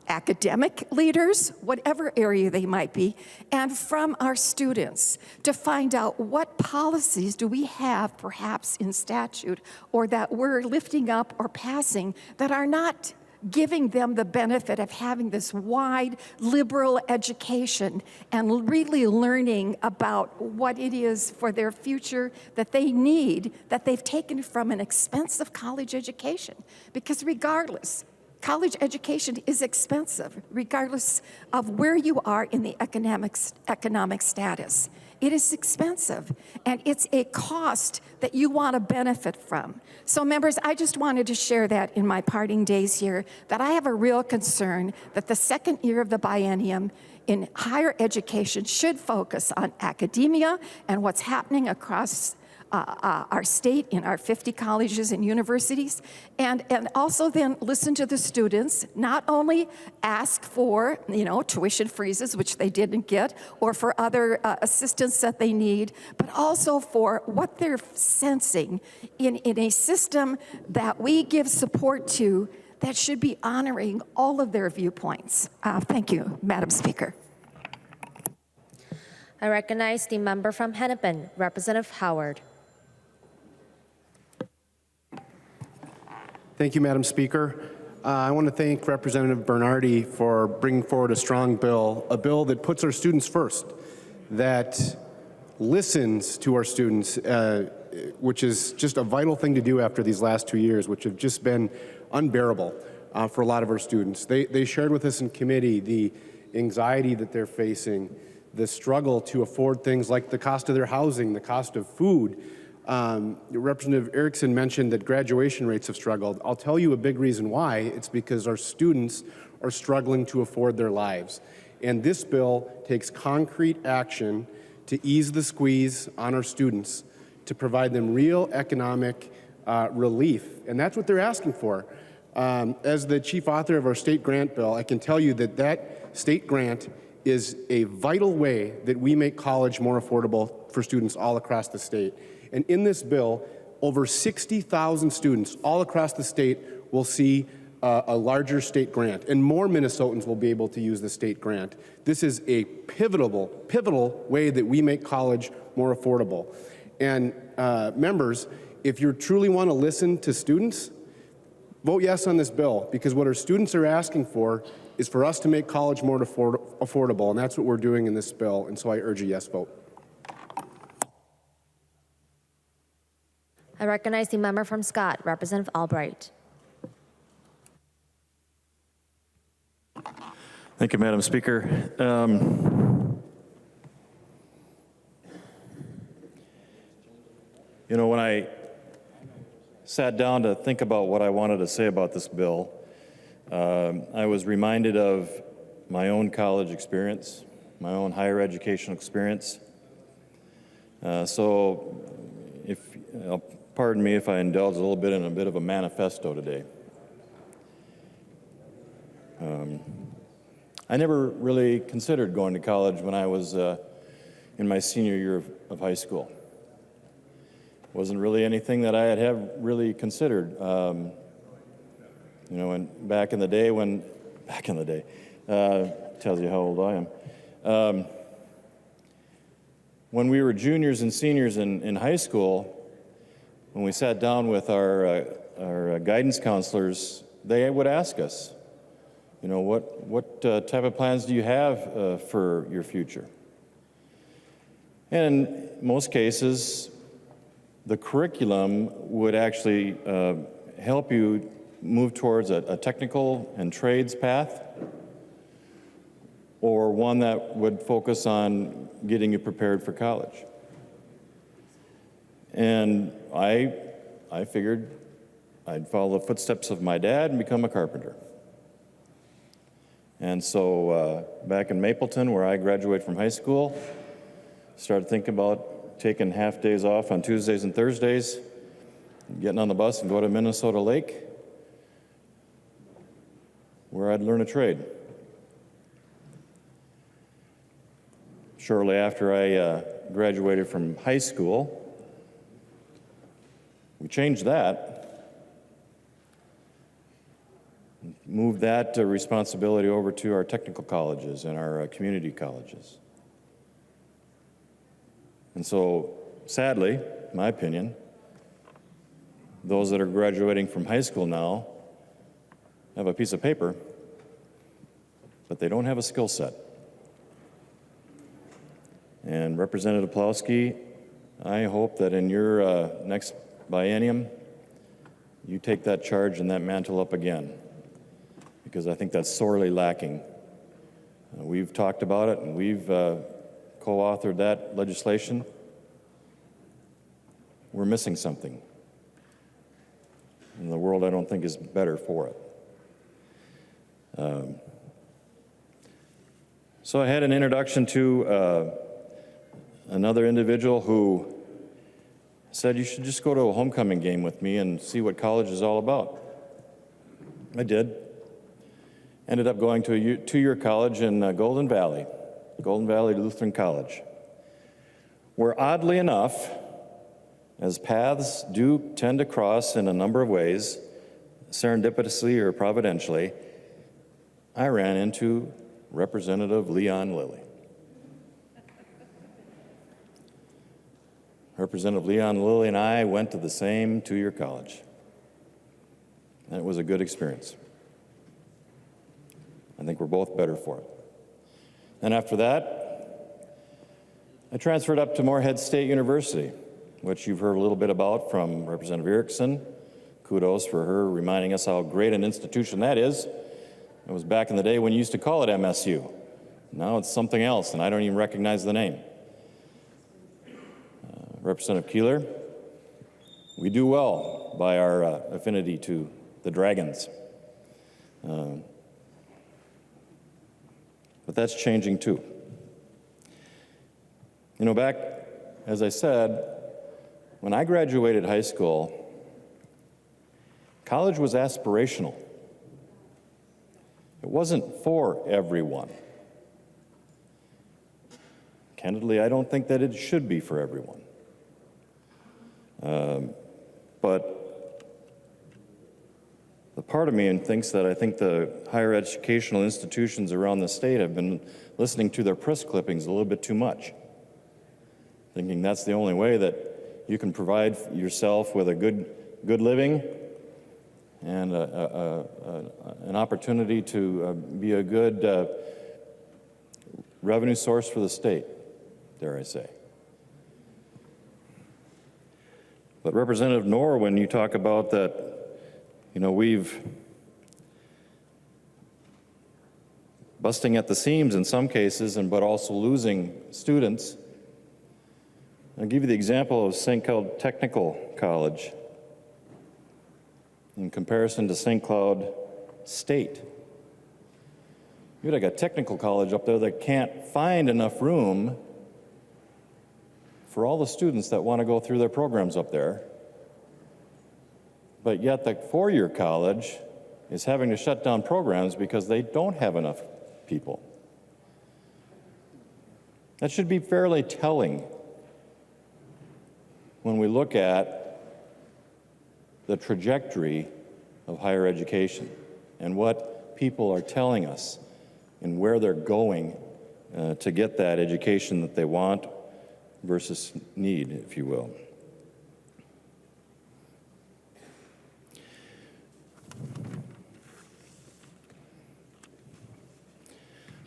academic leaders, whatever area they might be, and from our students to find out what policies do we have perhaps in statute or that we're lifting up or passing that are not giving them the benefit of having this wide liberal education and really learning about what it is for their future that they need, that they've taken from an expensive college education. Because regardless, college education is expensive, regardless of where you are in the economic status. It is expensive, and it's a cost that you want to benefit from. So members, I just wanted to share that in my parting days here, that I have a real concern that the second year of the biennium in higher education should focus on academia and what's happening across our state in our 50 colleges and universities, and also then listen to the students, not only ask for, tuition freezes, which they didn't get, or for other assistance that they need, but also for what they're sensing in a system that we give support to that should be honoring all of their viewpoints. Thank you, Madam Speaker. I recognize the member from Hennepin, Representative Howard. Thank you, Madam Speaker. I want to thank Representative Bernardy for bringing forward a strong bill, a bill that puts our students first, that listens to our students, which is just a vital thing to do after these last 2 years, which have just been unbearable for a lot of our students. They shared with us in committee the anxiety that they're facing, the struggle to afford things like the cost of their housing, the cost of food. Representative Erickson mentioned that graduation rates have struggled. I'll tell you a big reason why. It's because our students are struggling to afford their lives. And this bill takes concrete action to ease the squeeze on our students, to provide them real economic relief. And that's what they're asking for. As the chief author of our state grant bill, I can tell you that that state grant is a vital way that we make college more affordable for students all across the state. And in this bill, over 60,000 students all across the state will see a larger state grant, and more Minnesotans will be able to use the state grant. This is a pivotal way that we make college more affordable. And members, if you truly want to listen to students, vote yes on this bill, because what our students are asking for is for us to make college more affordable, and that's what we're doing in this bill, and so I urge a yes vote. I recognize the member from Scott, Representative Albright. Thank you, Madam Speaker. You know, when I sat down to think about what I wanted to say about this bill, I was reminded of my own college experience, my own higher education experience. So, pardon me if I indulge a little bit in a bit of a manifesto today. I never really considered going to college when I was in my senior year of high school. Wasn't really anything that I had really considered. You know, and back in the day, tells you how old I am. When we were juniors and seniors in high school, when we sat down with our guidance counselors, they would ask us, you know, what type of plans do you have for your future? And in most cases, the curriculum would actually help you move towards a technical and trades path, or one that would focus on getting you prepared for college. And I figured I'd follow the footsteps of my dad and become a carpenter. And so back in Mapleton, where I graduated from high school, started thinking about taking half days off on Tuesdays and Thursdays, getting on the bus and go to Minnesota Lake, where I'd learn a trade. Shortly after I graduated from high school, we changed that, moved that responsibility over to our technical colleges and our community colleges. And so, sadly, in my opinion, those that are graduating from high school now have a piece of paper, but they don't have a skill set. And Representative Plowski, I hope that in your next biennium, you take that charge and that mantle up again, because I think that's sorely lacking. We've talked about it, and we've co-authored that legislation. We're missing something. And the world, I don't think, is better for it. So I had an introduction to another individual who said, you should just go to a homecoming game with me and see what college is all about. I did. Ended up going to a two-year college in Golden Valley Lutheran College, where oddly enough, as paths do tend to cross in a number of ways, serendipitously or providentially, I ran into Representative Leon Lilly. Representative Leon Lilly and I went to the same two-year college, and it was a good experience. I think we're both better for it. And after that, I transferred up to Morehead State University, which you've heard a little bit about from Representative Erickson. Kudos for her reminding us how great an institution that is. It was back in the day when you used to call it MSU. Now it's something else, and I don't even recognize the name. Representative Keeler, we do well by our affinity to the Dragons. But that's changing too. You know, back, as I said, when I graduated high school, college was aspirational. It wasn't for everyone. Candidly, I don't think that it should be for everyone. But the part of me thinks that I think the higher educational institutions around the state have been listening to their press clippings a little bit too much, thinking that's the only way that you can provide yourself with a good living and an opportunity to be a good revenue source for the state, dare I say. But Representative Knorr, when you talk about that, you know, busting at the seams in some cases, but also losing students. I'll give you the example of St. Cloud Technical College in comparison to St. Cloud State. You've got a technical college up there that can't find enough room for all the students that want to go through their programs up there. But yet the four-year college is having to shut down programs because they don't have enough people. That should be fairly telling when we look at the trajectory of higher education and what people are telling us and where they're going to get that education that they want versus need, if you will.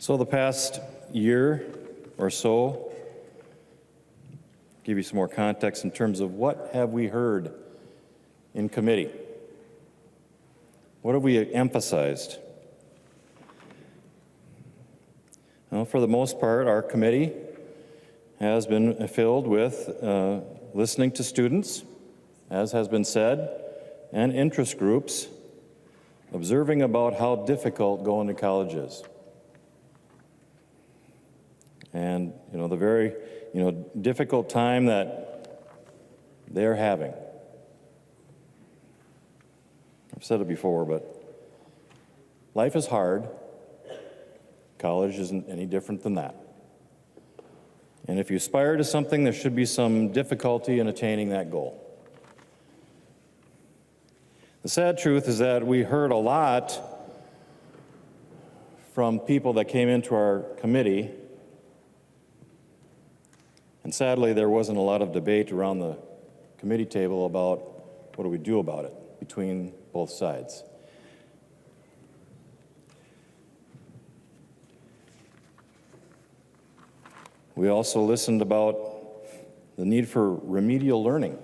So the past year or so, give you some more context in terms of what have we heard in committee? What have we emphasized? Well, for the most part, our committee has been filled with listening to students, as has been said, and interest groups, observing about how difficult going to college is. And, the very, difficult time that they're having. I've said it before, but life is hard. College isn't any different than that. And if you aspire to something, there should be some difficulty in attaining that goal. The sad truth is that we heard a lot from people that came into our committee, and sadly, there wasn't a lot of debate around the committee table about what do we do about it between both sides. We also listened about the need for remedial learning.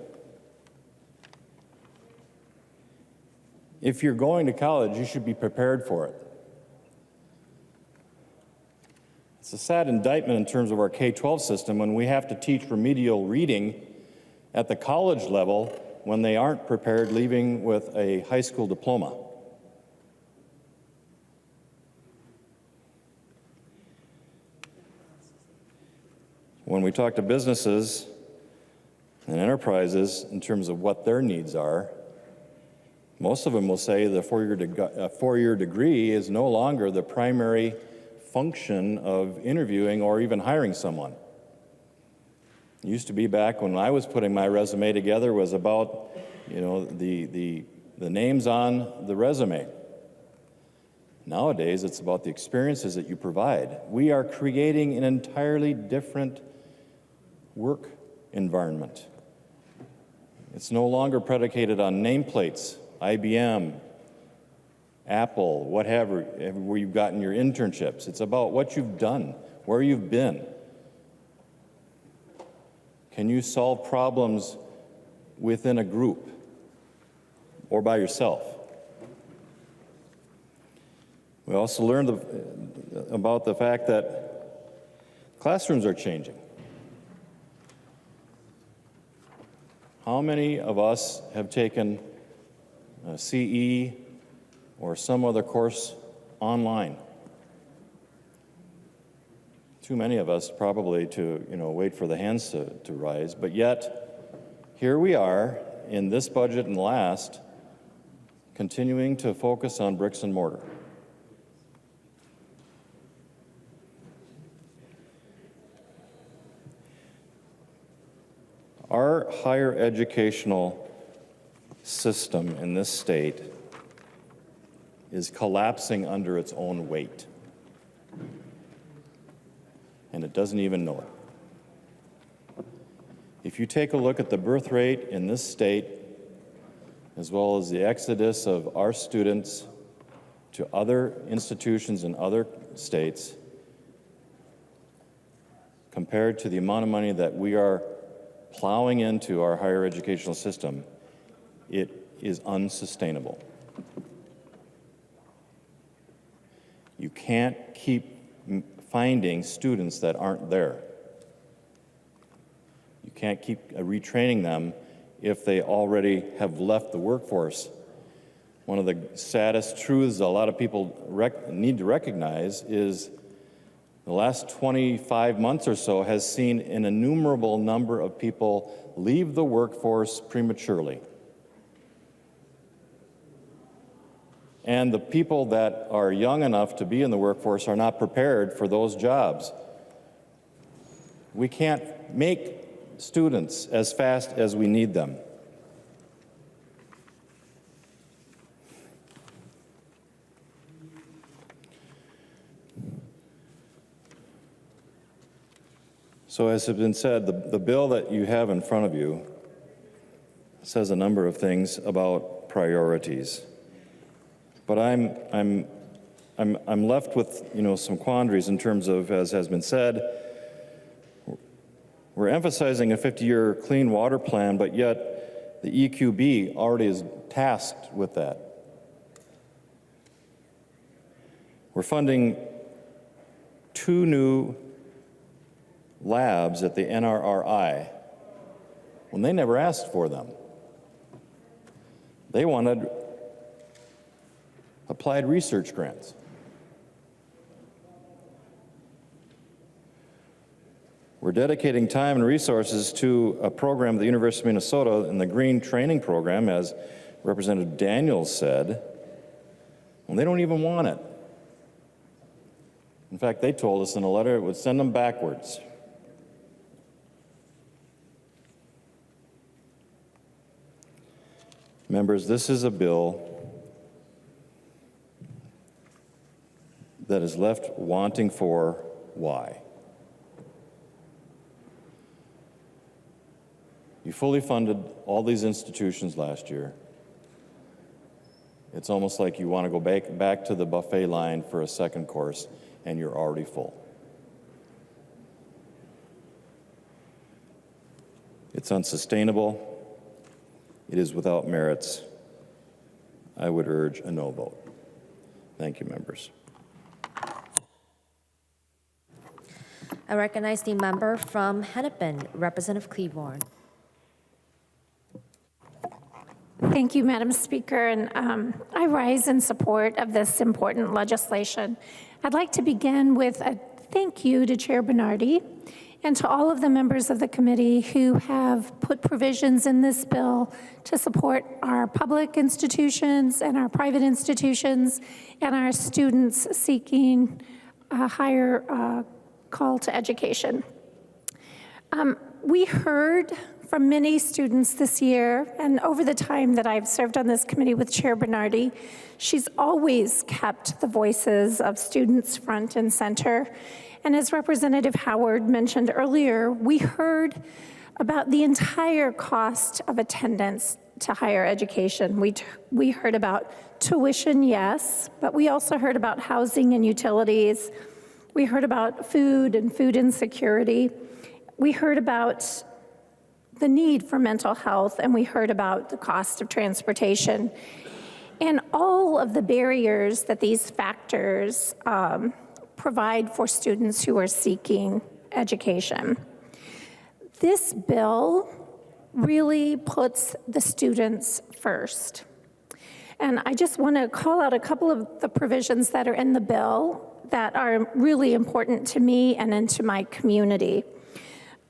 If you're going to college, you should be prepared for it. It's a sad indictment in terms of our K-12 system when we have to teach remedial reading at the college level when they aren't prepared leaving with a high school diploma. When we talk to businesses and enterprises in terms of what their needs are, most of them will say the four-year degree is no longer the primary function of interviewing or even hiring someone. It used to be back when I was putting my resume together was about, the names on the resume. Nowadays, it's about the experiences that you provide. We are creating an entirely different work environment. It's no longer predicated on nameplates, IBM, Apple, whatever, where you've gotten your internships. It's about what you've done, where you've been. Can you solve problems within a group or by yourself? We also learned about the fact that classrooms are changing. How many of us have taken CE or some other course online? Too many of us probably to wait for the hands to rise, but yet here we are in this budget and last continuing to focus on bricks and mortar. Our higher educational system in this state is collapsing under its own weight, and it doesn't even know it. If you take a look at the birth rate in this state, as well as the exodus of our students to other institutions in other states, compared to the amount of money that we are plowing into our higher educational system, it is unsustainable. You can't keep finding students that aren't there. You can't keep retraining them if they already have left the workforce. One of the saddest truths a lot of people need to recognize is the last 25 months or so has seen an innumerable number of people leave the workforce prematurely. And the people that are young enough to be in the workforce are not prepared for those jobs. We can't make students as fast as we need them. So as has been said, the bill that you have in front of you says a number of things about priorities. But I'm left with, some quandaries in terms of, as has been said, we're emphasizing a 50-year clean water plan, but yet the EQB already is tasked with that. We're funding 2 new labs at the NRRI when they never asked for them. They wanted applied research grants. We're dedicating time and resources to a program at the University of Minnesota in the Green Training Program, as Representative Daniels said, and they don't even want it. In fact, they told us in a letter it would send them backwards. Members, this is a bill that is left wanting for why. You fully funded all these institutions last year. It's almost like you want to go back to the buffet line for a second course, and you're already full. It's unsustainable. It is without merits. I would urge a no vote. Thank you, members. I recognize the member from Hennepin, Representative Cleaborn. Thank you, Madam Speaker, and I rise in support of this important legislation. I'd like to begin with a thank you to Chair Bernardy and to all of the members of the committee who have put provisions in this bill to support our public institutions and our private institutions and our students seeking a higher call to education. We heard from many students this year, and over the time that I've served on this committee with Chair Bernardy, she's always kept the voices of students front and center. And as Representative Howard mentioned earlier, we heard about the entire cost of attendance to higher education. We heard about tuition, yes, but we also heard about housing and utilities. We heard about food and food insecurity. We heard about the need for mental health, and we heard about the cost of transportation and all of the barriers that these factors provide for students who are seeking education. This bill really puts the students first. And I just want to call out a couple of the provisions that are in the bill that are really important to me and into my community.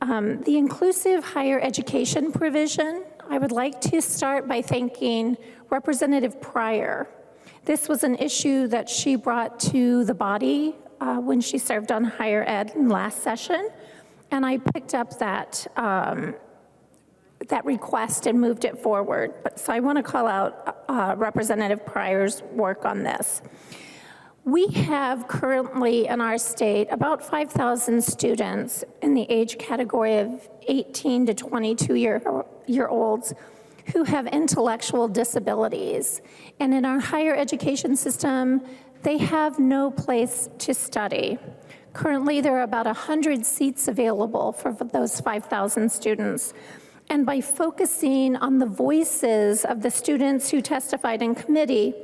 The inclusive higher education provision, I would like to start by thanking Representative Pryor. This was an issue that she brought to the body when she served on higher ed in last session, and I picked up that request and moved it forward. So I want to call out Representative Pryor's work on this. We have currently in our state about 5,000 students in the age category of 18 to 22-year-olds who have intellectual disabilities. And in our higher education system, they have no place to study. Currently, there are about 100 seats available for those 5,000 students. And by focusing on the voices of the students who testified in committee,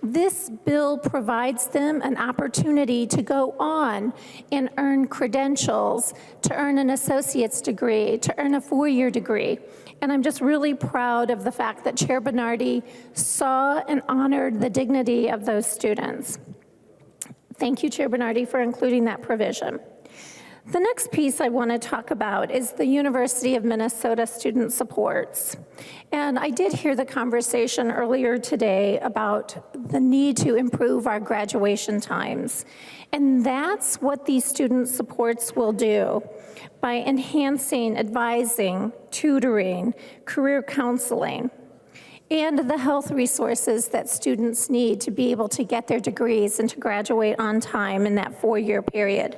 This bill provides them an opportunity to go on and earn credentials, to earn an associate's degree, to earn a four-year degree. And I'm just really proud of the fact that Chair Bernardy saw and honored the dignity of those students. Thank you, Chair Bernardy, for including that provision. The next piece I want to talk about is the University of Minnesota student supports. And I did hear the conversation earlier today about the need to improve our graduation times. And that's what these student supports will do by enhancing, advising, tutoring, career counseling, and the health resources that students need to be able to get their degrees and to graduate on time in that four-year period.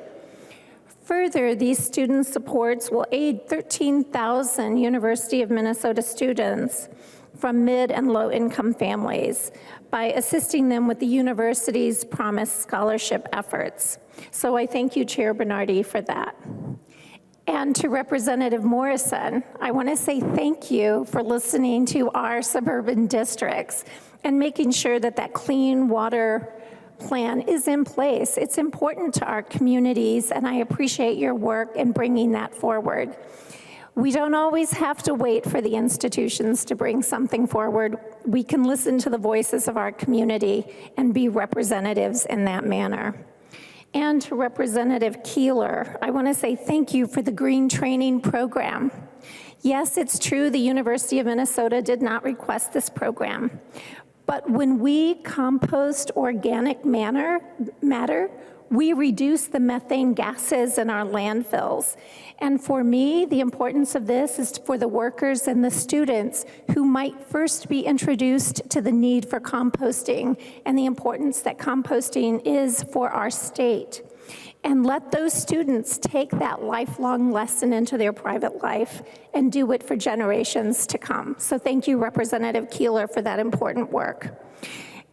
Further, these student supports will aid 13,000 University of Minnesota students from mid and low-income families by assisting them with the university's promised scholarship efforts. So I thank you, Chair Bernardy, for that. And to Representative Morrison, I want to say thank you for listening to our suburban districts and making sure that that clean water plan is in place. It's important to our communities, and I appreciate your work in bringing that forward. We don't always have to wait for the institutions to bring something forward. We can listen to the voices of our community and be representatives in that manner. And to Representative Keeler, I want to say thank you for the green training program. Yes, it's true the University of Minnesota did not request this program, but when we compost organic matter, we reduce the methane gases in our landfills. And for me, the importance of this is for the workers and the students who might first be introduced to the need for composting and the importance that composting is for our state. And let those students take that lifelong lesson into their private life and do it for generations to come. So thank you, Representative Keeler, for that important work.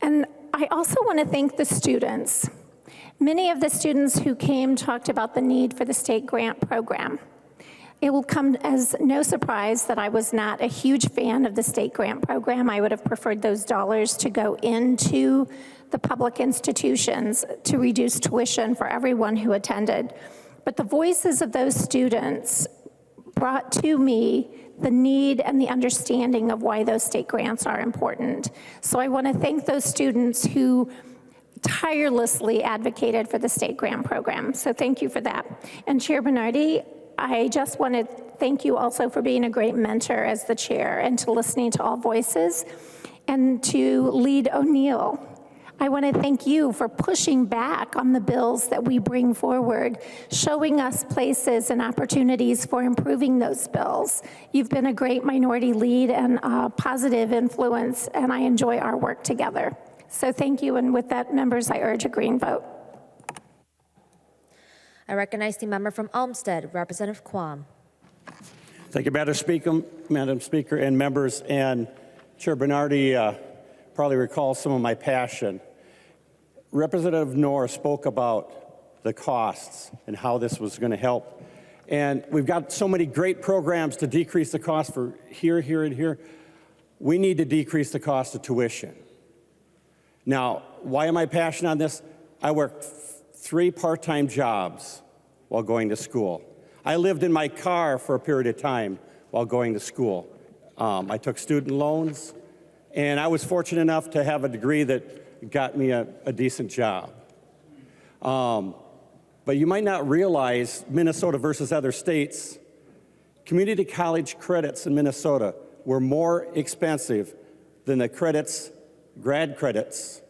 And I also want to thank the students. Many of the students who came talked about the need for the state grant program. It will come as no surprise that I was not a huge fan of the state grant program. I would have preferred those dollars to go into the public institutions to reduce tuition for everyone who attended. But the voices of those students brought to me the need and the understanding of why those state grants are important. So I want to thank those students who tirelessly advocated for the state grant program. So thank you for that. And Chair Bernardy, I just want to thank you also for being a great mentor as the chair and to listening to all voices. And to Lead O'Neill, I want to thank you for pushing back on the bills that we bring forward, showing us places and opportunities for improving those bills. You've been a great minority lead and a positive influence, and I enjoy our work together. So thank you, and with that, members, I urge a green vote. I recognize the member from Olmsted, Representative Quam. Thank you, Madam Speaker, and members. And Chair Bernardy probably recalls some of my passion. Representative Knorr spoke about the costs and how this was going to help. And we've got so many great programs to decrease the cost for here, and here. We need to decrease the cost of tuition. Now, why am I passionate on this? I worked 3 part-time jobs while going to school. I lived in my car for a period of time while going to school. I took student loans, and I was fortunate enough to have a degree that got me a decent job. But you might not realize Minnesota versus other states, community college credits in Minnesota were more expensive than the credits, grad credits,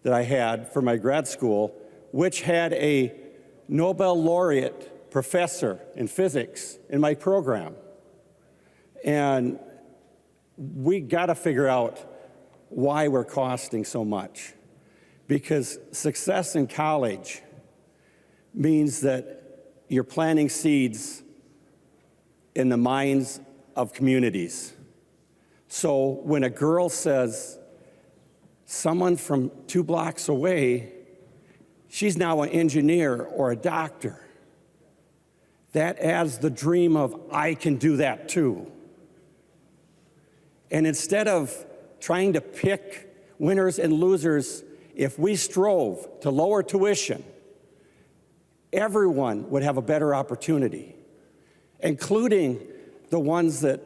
that I had for my grad school, which had a Nobel laureate professor in physics in my program. And we got to figure out why we're costing so much. Because success in college means that you're planting seeds in the minds of communities. So when a girl says, someone from 2 blocks away, she's now an engineer or a doctor, that adds the dream of, I can do that too. And instead of trying to pick winners and losers, if we strove to lower tuition, everyone would have a better opportunity, including the ones that,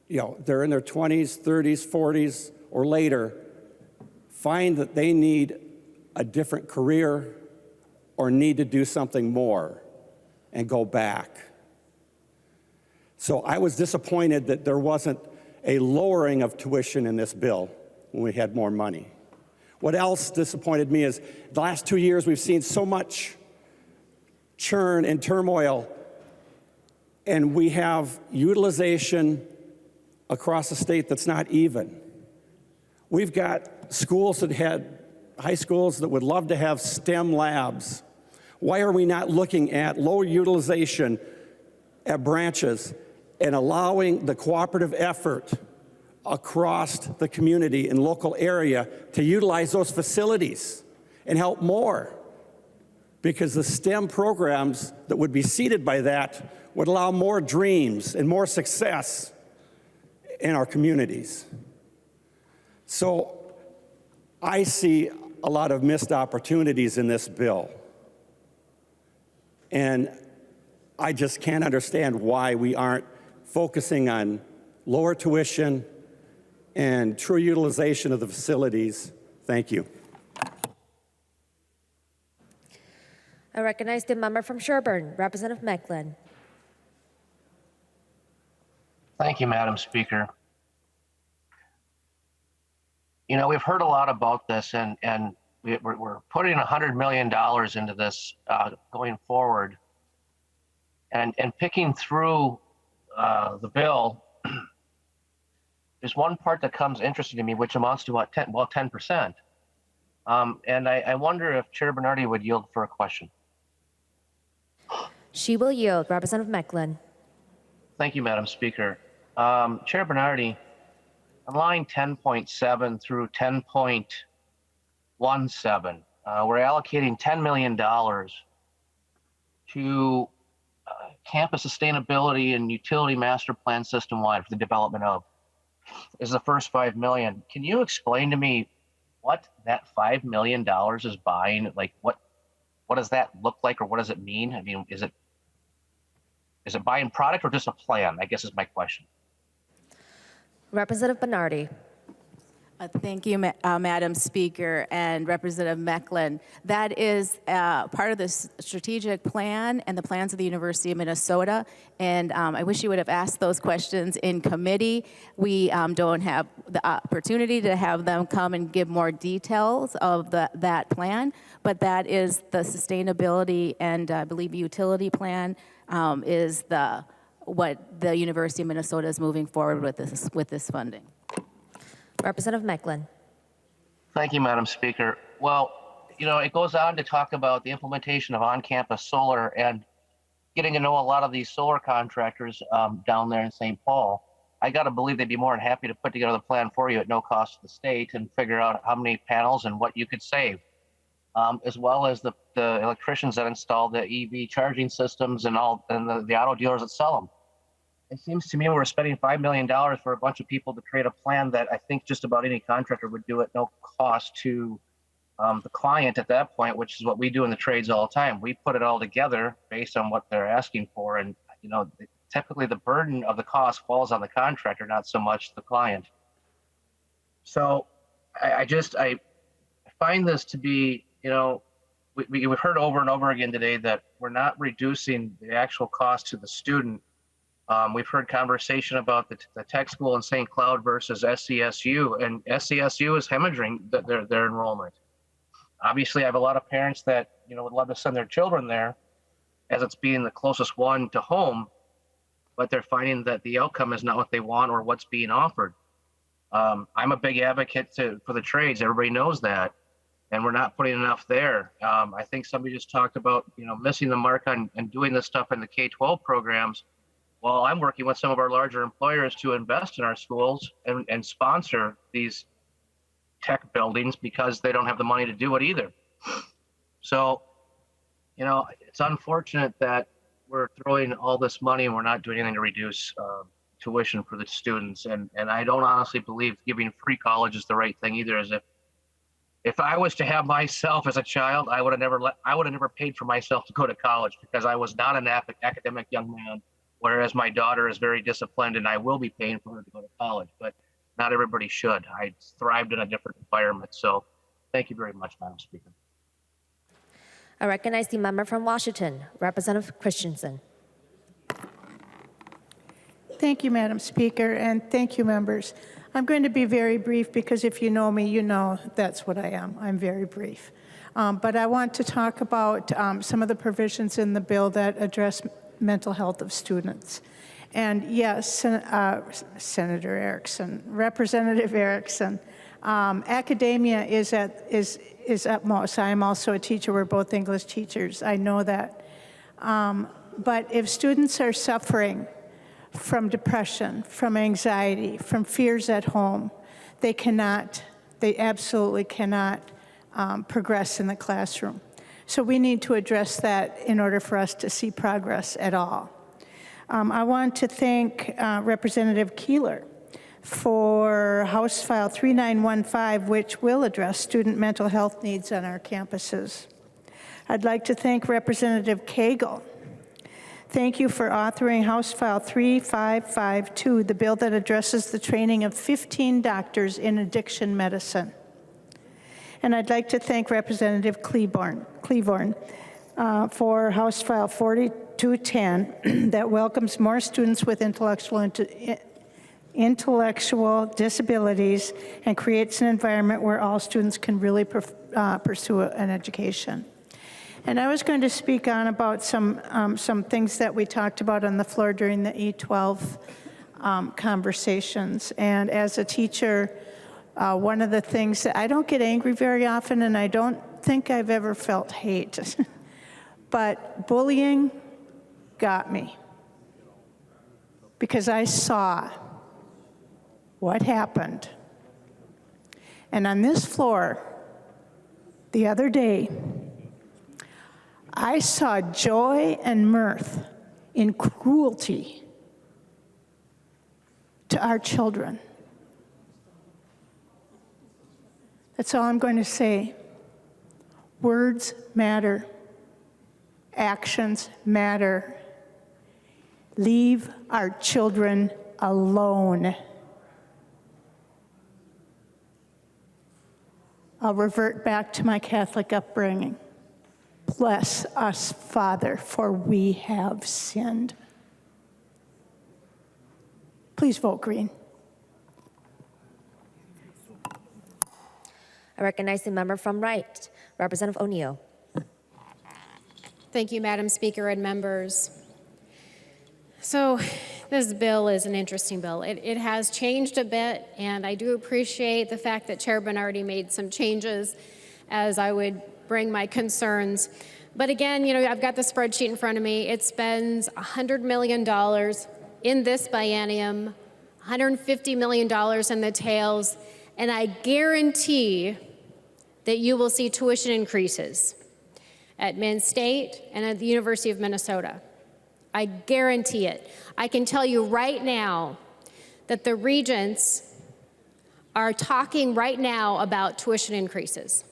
they're in their 20s, 30s, 40s, or later, find that they need a different career or need to do something more and go back. So I was disappointed that there wasn't a lowering of tuition in this bill when we had more money. What else disappointed me is the last 2 years we've seen so much churn and turmoil, and we have utilization across the state that's not even. We've got schools that had high schools that would love to have STEM labs. Why are we not looking at low utilization at branches and allowing the cooperative effort across the community and local area to utilize those facilities and help more? Because the STEM programs that would be seeded by that would allow more dreams and more success in our communities. So I see a lot of missed opportunities in this bill. And I just can't understand why we aren't focusing on lower tuition and true utilization of the facilities. Thank you. I recognize the member from Sherburne, Representative Mecklen. Thank you, Madam Speaker. We've heard a lot about this, and we're putting $100 million into this going forward. And picking through the bill, there's one part that comes interesting to me, which amounts to what, 10%. And I wonder if Chair Bernardy would yield for a question. She will yield. Representative Mecklen. Thank you, Madam Speaker. Chair Bernardy, on line 10.7 through 10.17, we're allocating $10 million to campus sustainability and utility master plan system-wide for the development of. Is the first $5 million. Can you explain to me what that $5 million is buying? Like, what does that look like, or what does it mean? I mean, is it buying product or just a plan, I guess is my question. Representative Bernardy. Thank you, Madam Speaker and Representative Mecklen. That is part of the strategic plan and the plans of the University of Minnesota. And I wish you would have asked those questions in committee. We don't have the opportunity to have them come and give more details of that plan, but that is the sustainability and I believe utility plan is what the University of Minnesota is moving forward with this funding. Representative Mecklen. Thank you, Madam Speaker. Well, it goes on to talk about the implementation of on-campus solar and getting to know a lot of these solar contractors down there in St. Paul. I got to believe they'd be more than happy to put together the plan for you at no cost to the state and figure out how many panels and what you could save, as well as the electricians that install the EV charging systems and the auto dealers that sell them. It seems to me we're spending $5 million for a bunch of people to create a plan that I think just about any contractor would do at no cost to the client at that point, which is what we do in the trades all the time. We put it all together based on what they're asking for. And, typically the burden of the cost falls on the contractor, not so much the client. So I find this to be, we've heard over and over again today that we're not reducing the actual cost to the student. We've heard conversation about the tech school in St. Cloud versus SCSU, and SCSU is hemorrhaging their enrollment. Obviously, I have a lot of parents that would love to send their children there, as it's being the closest one to home, but they're finding that the outcome is not what they want or what's being offered. I'm a big advocate for the trades. Everybody knows that, and we're not putting enough there. I think somebody just talked about missing the mark on and doing this stuff in the K-12 programs. Well, I'm working with some of our larger employers to invest in our schools and sponsor these tech buildings because they don't have the money to do it either. So, it's unfortunate that we're throwing all this money and we're not doing anything to reduce tuition for the students. And I don't honestly believe giving free college is the right thing either. As if I was to have myself as a child, I would have never paid for myself to go to college, because I was not an academic young man. Whereas my daughter is very disciplined, and I will be paying for her to go to college. But not everybody should. I thrived in a different environment. So thank you very much, Madam Speaker. I recognize the member from Washington, Representative Christensen. Thank you, Madam Speaker, and thank you, members. I'm going to be very brief because if you know me, you know that's what I am. I'm very brief. But I want to talk about some of the provisions in the bill that address mental health of students. And yes, Senator Erickson, Representative Erickson, academia is utmost. I am also a teacher. We're both English teachers. I know that. But if students are suffering from depression, from anxiety, from fears at home, they absolutely cannot progress in the classroom. So we need to address that in order for us to see progress at all. I want to thank Representative Keeler for House File 3915, which will address student mental health needs on our campuses. I'd like to thank Representative Cagle. Thank you for authoring House File 3552, the bill that addresses the training of 15 doctors in addiction medicine. And I'd like to thank Representative Cleburne for House File 4210 that welcomes more students with intellectual disabilities and creates an environment where all students can really pursue an education. And I was going to speak on about some things that we talked about on the floor during the E12 conversations. And as a teacher, one of the things that I don't get angry very often, and I don't think I've ever felt hate, but bullying got me because I saw what happened. And on this floor, the other day, I saw joy and mirth in cruelty to our children. That's all I'm going to say. Words matter. Actions matter. Leave our children alone. I'll revert back to my Catholic upbringing. Bless us, Father, for we have sinned. Please vote green. I recognize the member from Wright, Representative O'Neill. Thank you, Madam Speaker and members. So this bill is an interesting bill. It has changed a bit, and I do appreciate the fact that Chair Bernardy made some changes as I would bring my concerns. But again, I've got the spreadsheet in front of me. It spends $100 million in this biennium, $150 million in the tails, and I guarantee that you will see tuition increases at Penn State and at the University of Minnesota. I guarantee it. I can tell you right now that the regents are talking right now about tuition increases.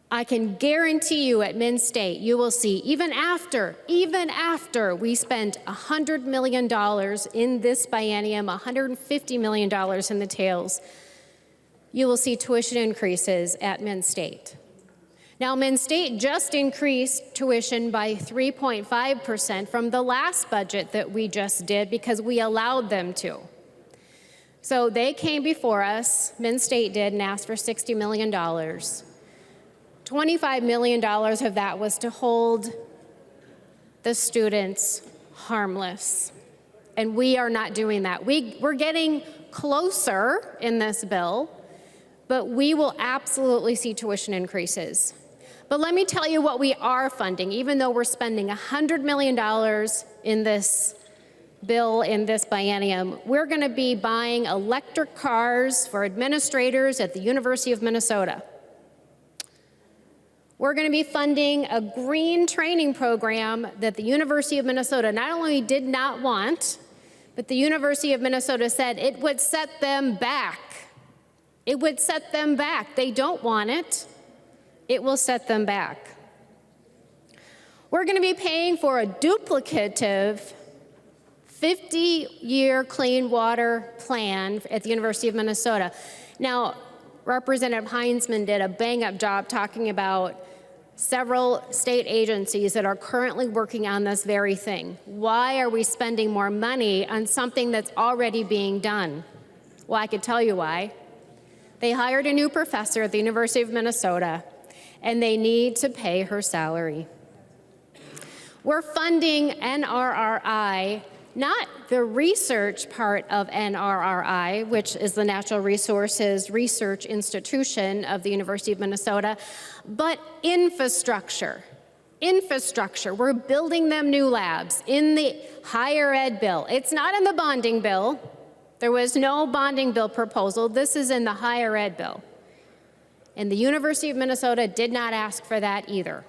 I can guarantee you at Penn State, you will see, even after we spent $100 million in this biennium, $150 million in the tails, you will see tuition increases at Penn State. Now, Penn State just increased tuition by 3.5% from the last budget that we just did because we allowed them to. So they came before us, Penn State did, and asked for $60 million. $25 million of that was to hold the students harmless. And we are not doing that. We're getting closer in this bill, but we will absolutely see tuition increases. But let me tell you what we are funding, even though we're spending $100 million in this bill in this biennium. We're going to be buying electric cars for administrators at the University of Minnesota. We're going to be funding a green training program that the University of Minnesota not only did not want, But the University of Minnesota said it would set them back. It would set them back. They don't want it. It will set them back. We're going to be paying for a duplicative 50-year clean water plan at the University of Minnesota. Now, Representative Heinzman did a bang-up job talking about several state agencies that are currently working on this very thing. Why are we spending more money on something that's already being done? Well, I could tell you why. They hired a new professor at the University of Minnesota, and they need to pay her salary. We're funding NRRI, not the research part of NRRI, which is the Natural Resources Research Institution of the University of Minnesota, but infrastructure. Infrastructure. We're building them new labs in the higher ed bill. It's not in the bonding bill. There was no bonding bill proposal. This is in the higher ed bill. And the University of Minnesota did not ask for that either.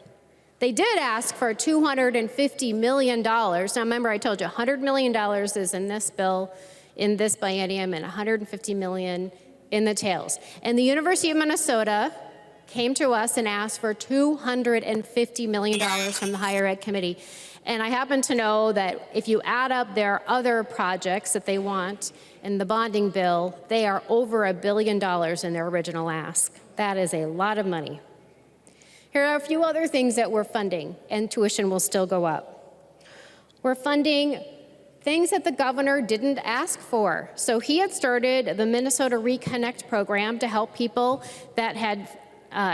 They did ask for $250 million. Now remember, I told you $100 million is in this bill, in this biennium, and $150 million in the tails. And the University of Minnesota came to us and asked for $250 million from the Higher Ed Committee. And I happen to know that if you add up their other projects that they want in the bonding bill, they are over $1 billion in their original ask. That is a lot of money. Here are a few other things that we're funding, and tuition will still go up. We're funding things that the governor didn't ask for. So he had started the Minnesota Reconnect program to help people that had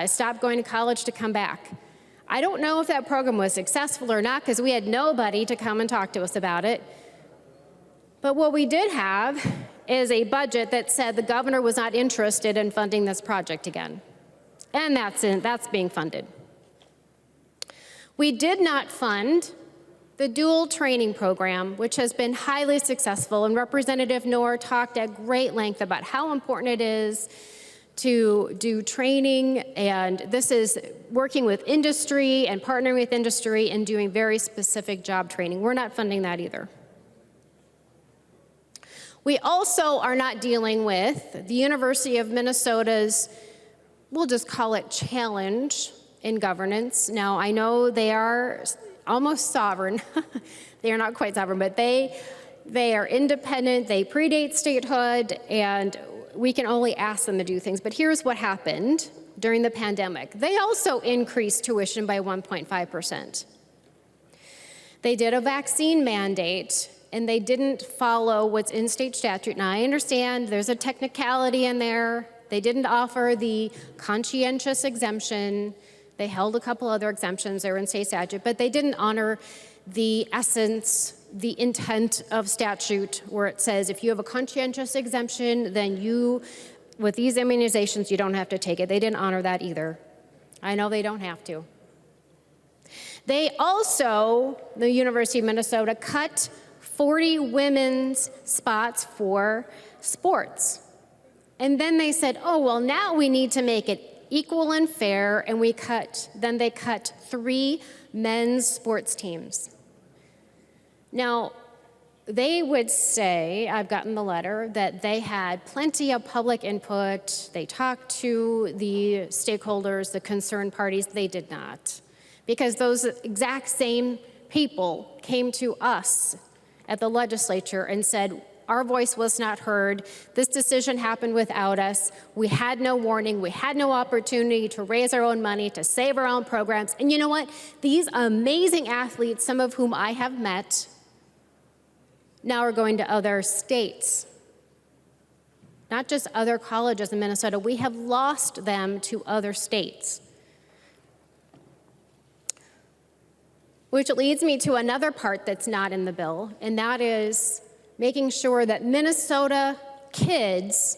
stopped going to college to come back. I don't know if that program was successful or not because we had nobody to come and talk to us about it. But what we did have is a budget that said the governor was not interested in funding this project again. And that's being funded. We did not fund the dual training program, which has been highly successful, and Representative Knorr talked at great length about how important it is to do training, and this is working with industry and partnering with industry and doing very specific job training. We're not funding that either. We also are not dealing with the University of Minnesota's, we'll just call it challenge in governance. Now, I know they are almost sovereign. They are not quite sovereign, but they are independent, they predate statehood, and we can only ask them to do things. But here's what happened during the pandemic. They also increased tuition by 1.5%. They did a vaccine mandate, and they didn't follow what's in state statute. Now, I understand there's a technicality in there. They didn't offer the conscientious exemption. They held a couple other exemptions that were in state statute, but they didn't honor the essence, the intent of statute, where it says if you have a conscientious exemption, then you, with these immunizations, you don't have to take it. They didn't honor that either. I know they don't have to. They also, the University of Minnesota, cut 40 women's spots for sports. And then they said, oh, well, now we need to make it equal and fair, and then they cut 3 men's sports teams. Now, they would say, I've gotten the letter, that they had plenty of public input. They talked to the stakeholders, the concerned parties. They did not. Because those exact same people came to us at the legislature and said, our voice was not heard. This decision happened without us. We had no warning. We had no opportunity to raise our own money, to save our own programs. And you know what? These amazing athletes, some of whom I have met, now are going to other states, not just other colleges in Minnesota. We have lost them to other states. Which leads me to another part that's not in the bill, and that is making sure that Minnesota kids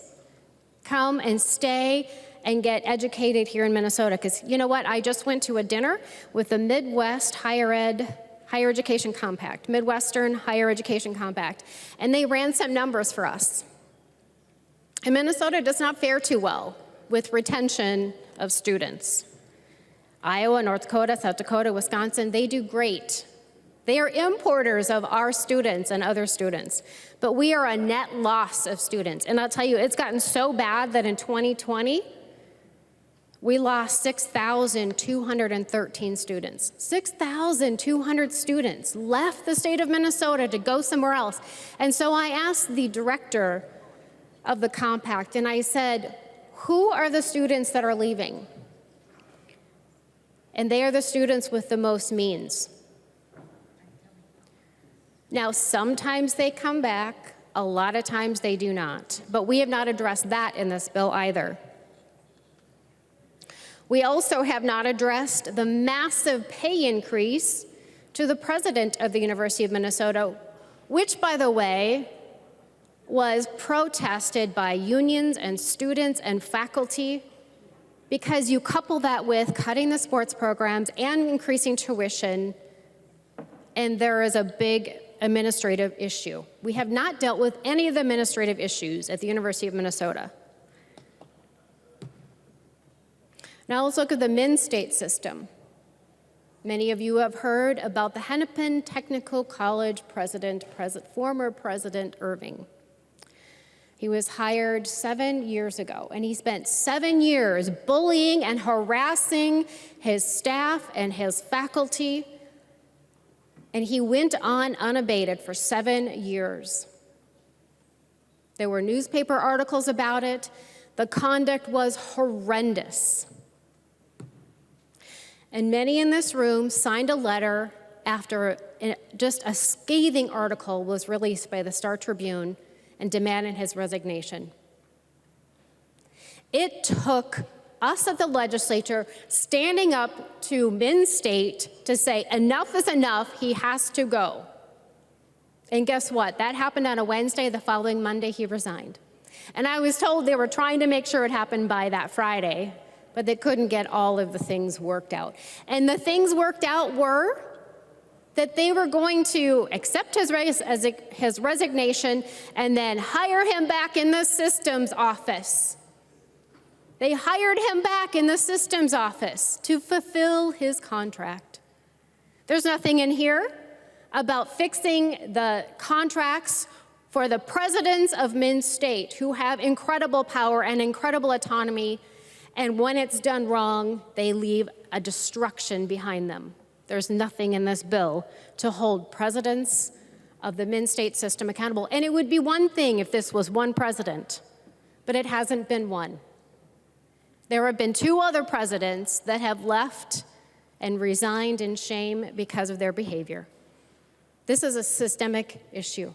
come and stay and get educated here in Minnesota. Because you know what? I just went to a dinner with the Midwest Higher Education Compact, Midwestern Higher Education Compact, and they ran some numbers for us. And Minnesota does not fare too well with retention of students. Iowa, North Dakota, South Dakota, Wisconsin, they do great They are importers of our students and other students, but we are a net loss of students. And I'll tell you, it's gotten so bad that in 2020, we lost 6,213 students. 6,200 students left the state of Minnesota to go somewhere else. And so I asked the director of the compact, and I said, who are the students that are leaving? And they are the students with the most means. Now, sometimes they come back, a lot of times they do not, but we have not addressed that in this bill either. We also have not addressed the massive pay increase to the president of the University of Minnesota, which, by the way, was protested by unions and students and faculty, because you couple that with cutting the sports programs and increasing tuition, and there is a big administrative issue. We have not dealt with any of the administrative issues at the University of Minnesota. Now let's look at the Min-State system. Many of you have heard about the Hennepin Technical College president, former President Irving. He was hired 7 years ago, and he spent 7 years bullying and harassing his staff and his faculty, and he went on unabated for 7 years. There were newspaper articles about it. The conduct was horrendous. And many in this room signed a letter after just a scathing article was released by the Star Tribune and demanded his resignation. It took us at the legislature standing up to Min-State to say, enough is enough, he has to go. And guess what? That happened on a Wednesday. The following Monday, he resigned. And I was told they were trying to make sure it happened by that Friday, but they couldn't get all of the things worked out. And the things worked out were that they were going to accept his resignation and then hire him back in the systems office. They hired him back in the systems office to fulfill his contract. There's nothing in here about fixing the contracts for the presidents of Min-State, who have incredible power and incredible autonomy, and when it's done wrong, they leave a destruction behind them. There's nothing in this bill to hold presidents of the Min-State system accountable. And it would be one thing if this was one president, but it hasn't been one. There have been 2 other presidents that have left and resigned in shame because of their behavior. This is a systemic issue.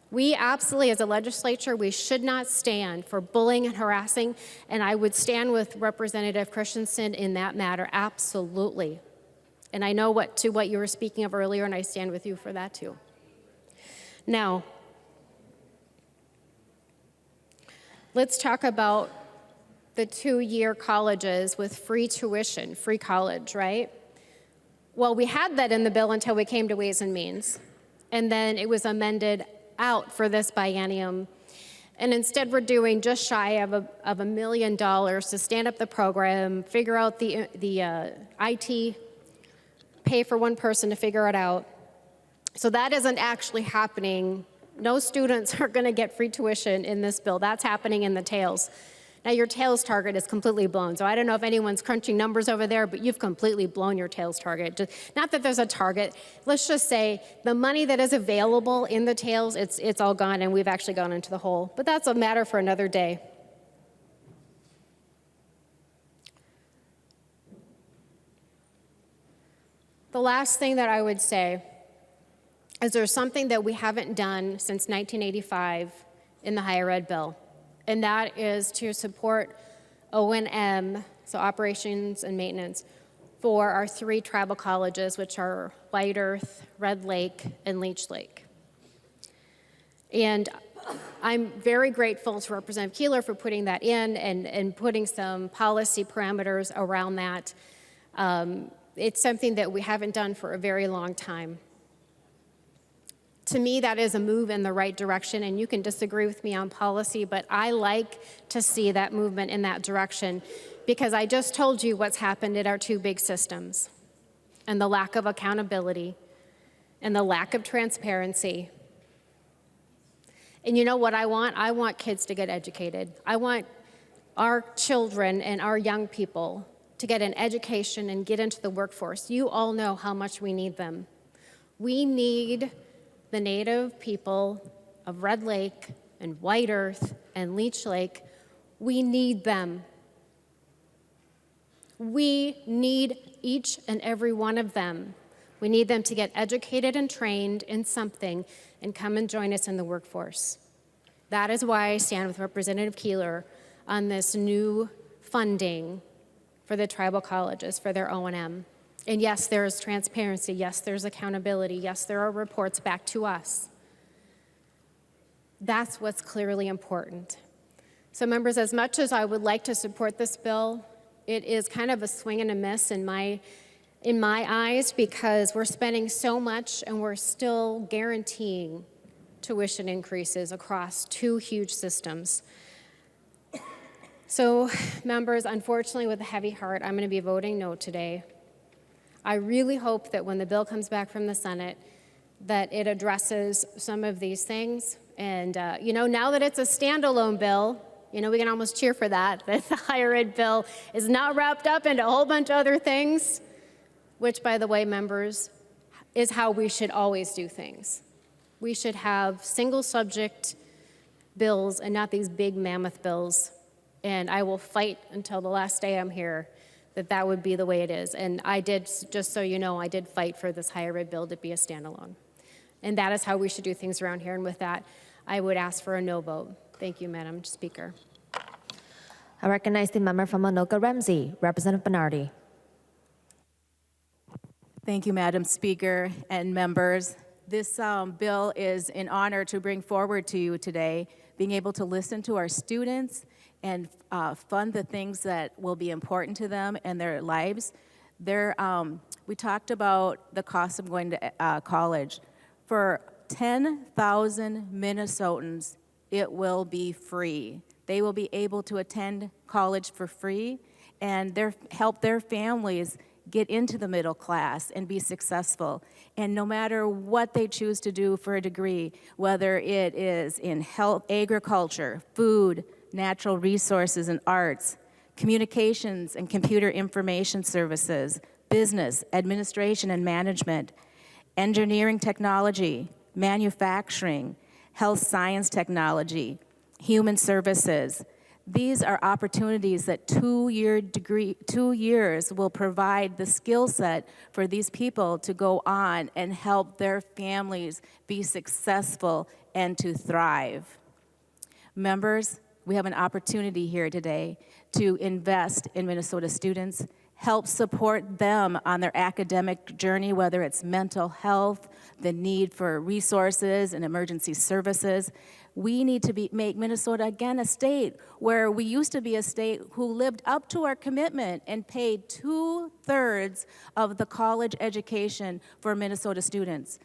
We absolutely, as a legislature, we should not stand for bullying and harassing, and I would stand with Representative Christensen in that matter, absolutely. And I know what you were speaking of earlier, and I stand with you for that too. Now, let's talk about the 2-year colleges with free tuition, free college, right? Well, we had that in the bill until we came to Ways and Means, and then it was amended out for this biennium. And instead, we're doing just shy of $1 million to stand up the program, figure out the IT, pay for one person to figure it out. So that isn't actually happening. No students are going to get free tuition in this bill. That's happening in the tails. Now, your tails target is completely blown. So I don't know if anyone's crunching numbers over there, but you've completely blown your tails target. Not that there's a target. Let's just say the money that is available in the tails, it's all gone, and we've actually gone into the hole. But that's a matter for another day. The last thing that I would say is there's something that we haven't done since 1985 in the higher ed bill, and that is to support O&M, so operations and maintenance, for our 3 tribal colleges, which are White Earth, Red Lake, and Leech Lake. And I'm very grateful to Representative Keeler for putting that in and putting some policy parameters around that. It's something that we haven't done for a very long time. To me, that is a move in the right direction, and you can disagree with me on policy, but I like to see that movement in that direction because I just told you what's happened at our 2 big systems. and the lack of accountability and the lack of transparency. And you know what I want? I want kids to get educated. I want our children and our young people to get an education and get into the workforce. You all know how much we need them. We need the Native people of Red Lake and White Earth and Leech Lake. We need them. We need each and every one of them. We need them to get educated and trained in something and come and join us in the workforce. That is why I stand with Representative Keeler on this new funding for the tribal colleges for their O&M. And yes, there is transparency. Yes, there's accountability. Yes, there are reports back to us. That's what's clearly important. So members, as much as I would like to support this bill, it is kind of a swing and a miss in my eyes, because we're spending so much and we're still guaranteeing tuition increases across two huge systems. So members, unfortunately, with a heavy heart, I'm going to be voting no today. I really hope that when the bill comes back from the Senate, that it addresses some of these things. And, now that it's a standalone bill, we can almost cheer for that the higher ed bill is not wrapped up into a whole bunch of other things, which, by the way, members, is how we should always do things. We should have single subject bills and not these big mammoth bills. And I will fight until the last day I'm here that would be the way it is. And I did, just so you know, I did fight for this higher ed bill to be a standalone. And that is how we should do things around here. And with that, I would ask for a no vote. Thank you, Madam Speaker. I recognize the member from Anoka-Ramsey, Representative Bernardy. Thank you, Madam Speaker and members. This bill is an honor to bring forward to you today, being able to listen to our students and fund the things that will be important to them and their lives. We talked about the cost of going to college. For 10,000 Minnesotans, it will be free. They will be able to attend college for free and help their families get into the middle class and be successful. And no matter what they choose to do for a degree, whether it is in health, agriculture, food, natural resources and arts, communications and computer information services, business, administration and management, engineering technology, manufacturing, health science technology, human services. These are opportunities that 2 years will provide the skill set for these people to go on and help their families be successful and to thrive. Members, we have an opportunity here today to invest in Minnesota students, help support them on their academic journey, whether it's mental health, the need for resources and emergency services. We need to make Minnesota, again, a state where we used to be a state who lived up to our commitment and paid 2/3 of the college education for Minnesota students.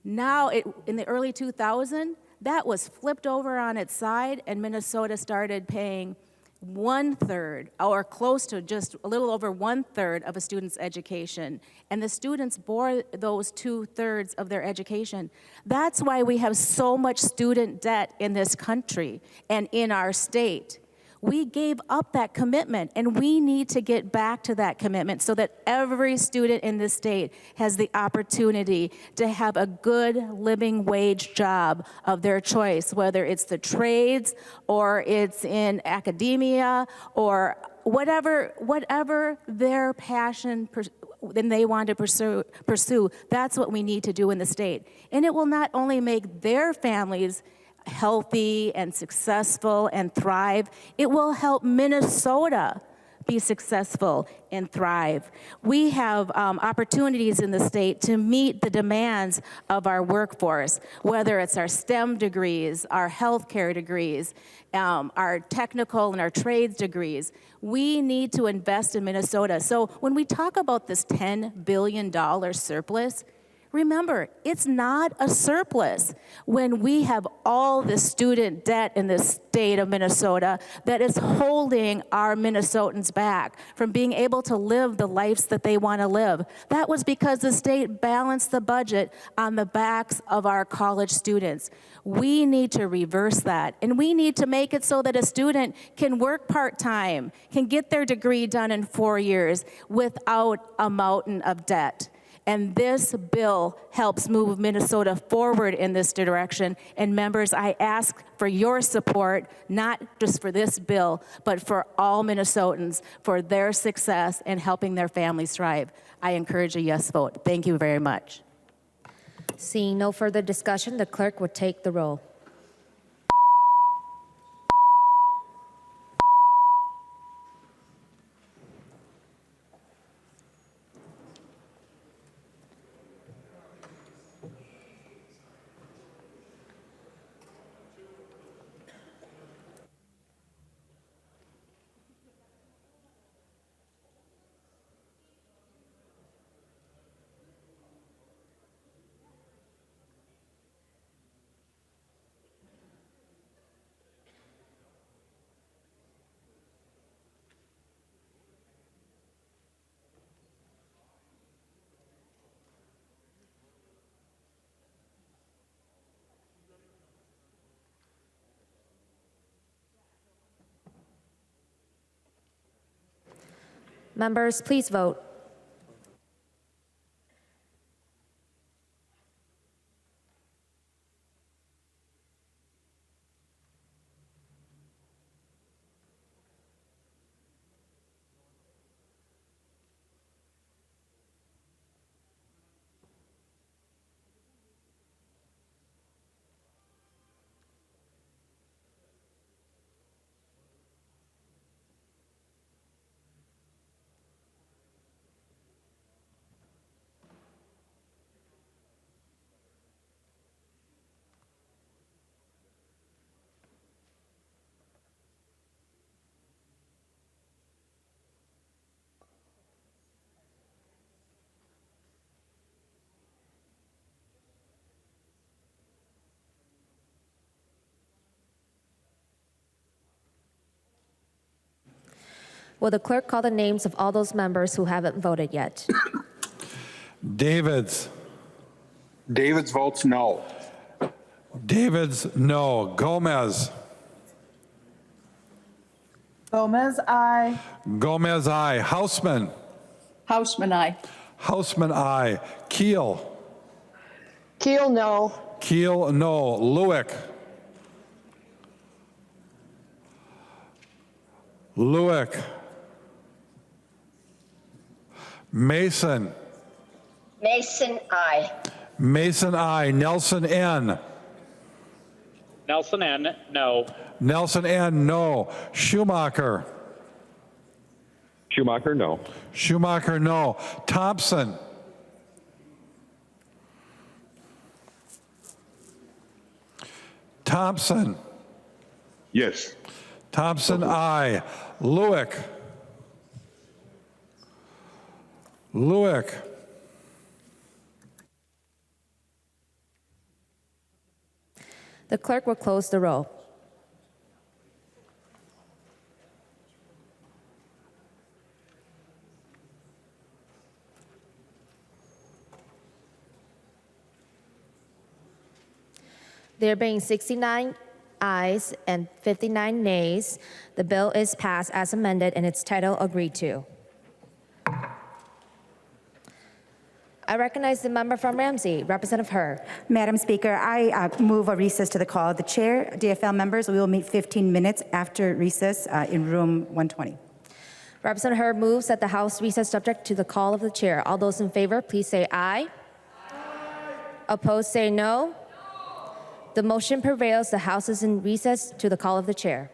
Now, in the early 2000s, that was flipped over on its side, and Minnesota started paying 1/3, or close to just a little over 1/3 of a student's education. And the students bore those 2/3 of their education. That's why we have so much student debt in this country and in our state. We gave up that commitment, and we need to get back to that commitment so that every student in this state has the opportunity to have a good living wage job of their choice, whether it's the trades or it's in academia or whatever their passion then they want to pursue. That's what we need to do in the state. And it will not only make their families healthy and successful and thrive, it will help Minnesota be successful and thrive. We have opportunities in the state to meet the demands of our workforce, whether it's our STEM degrees, our healthcare degrees, our technical and our trades degrees. We need to invest in Minnesota. So when we talk about this $10 billion surplus, Remember, it's not a surplus when we have all the student debt in the state of Minnesota that is holding our Minnesotans back from being able to live the lives that they want to live. That was because the state balanced the budget on the backs of our college students. We need to reverse that, and we need to make it so that a student can work part-time, can get their degree done in 4 years without a mountain of debt. And this bill helps move Minnesota forward in this direction. And members, I ask for your support, not just for this bill, but for all Minnesotans, for their success and helping their families thrive. I encourage a yes vote. Thank you very much. Seeing no further discussion, the clerk will take the roll. Members, please vote. Will the clerk call the names of all those members who haven't voted yet? Davids. Davids votes no. Davids, no. Gomez. Gomez, aye. Gomez, aye. Hausman. Hausman, aye. Hausman, aye. Keel. Keel, no. Keel, no. Lewick. Lewick. Mason. Mason, aye. Mason, aye. Nelson, N. Nelson N, no. Nelson, N, no. Schumacher. Schumacher, no. Schumacher, no. Thompson. Thompson. Yes. Thompson, aye. Lewick. Lewick. The clerk will close the roll. There being 69 ayes and 59 nays, the bill is passed as amended and its title agreed to. I recognize the member from Ramsey, Representative Herr. Madam Speaker, I move a recess to the call of the chair. DFL members, we will meet 15 minutes after recess in room 120. Representative Herr moves that the House recess subject to the call of the chair. All those in favor, please say aye. Aye. Opposed, say no. The motion prevails. The House is in recess to the call of the chair.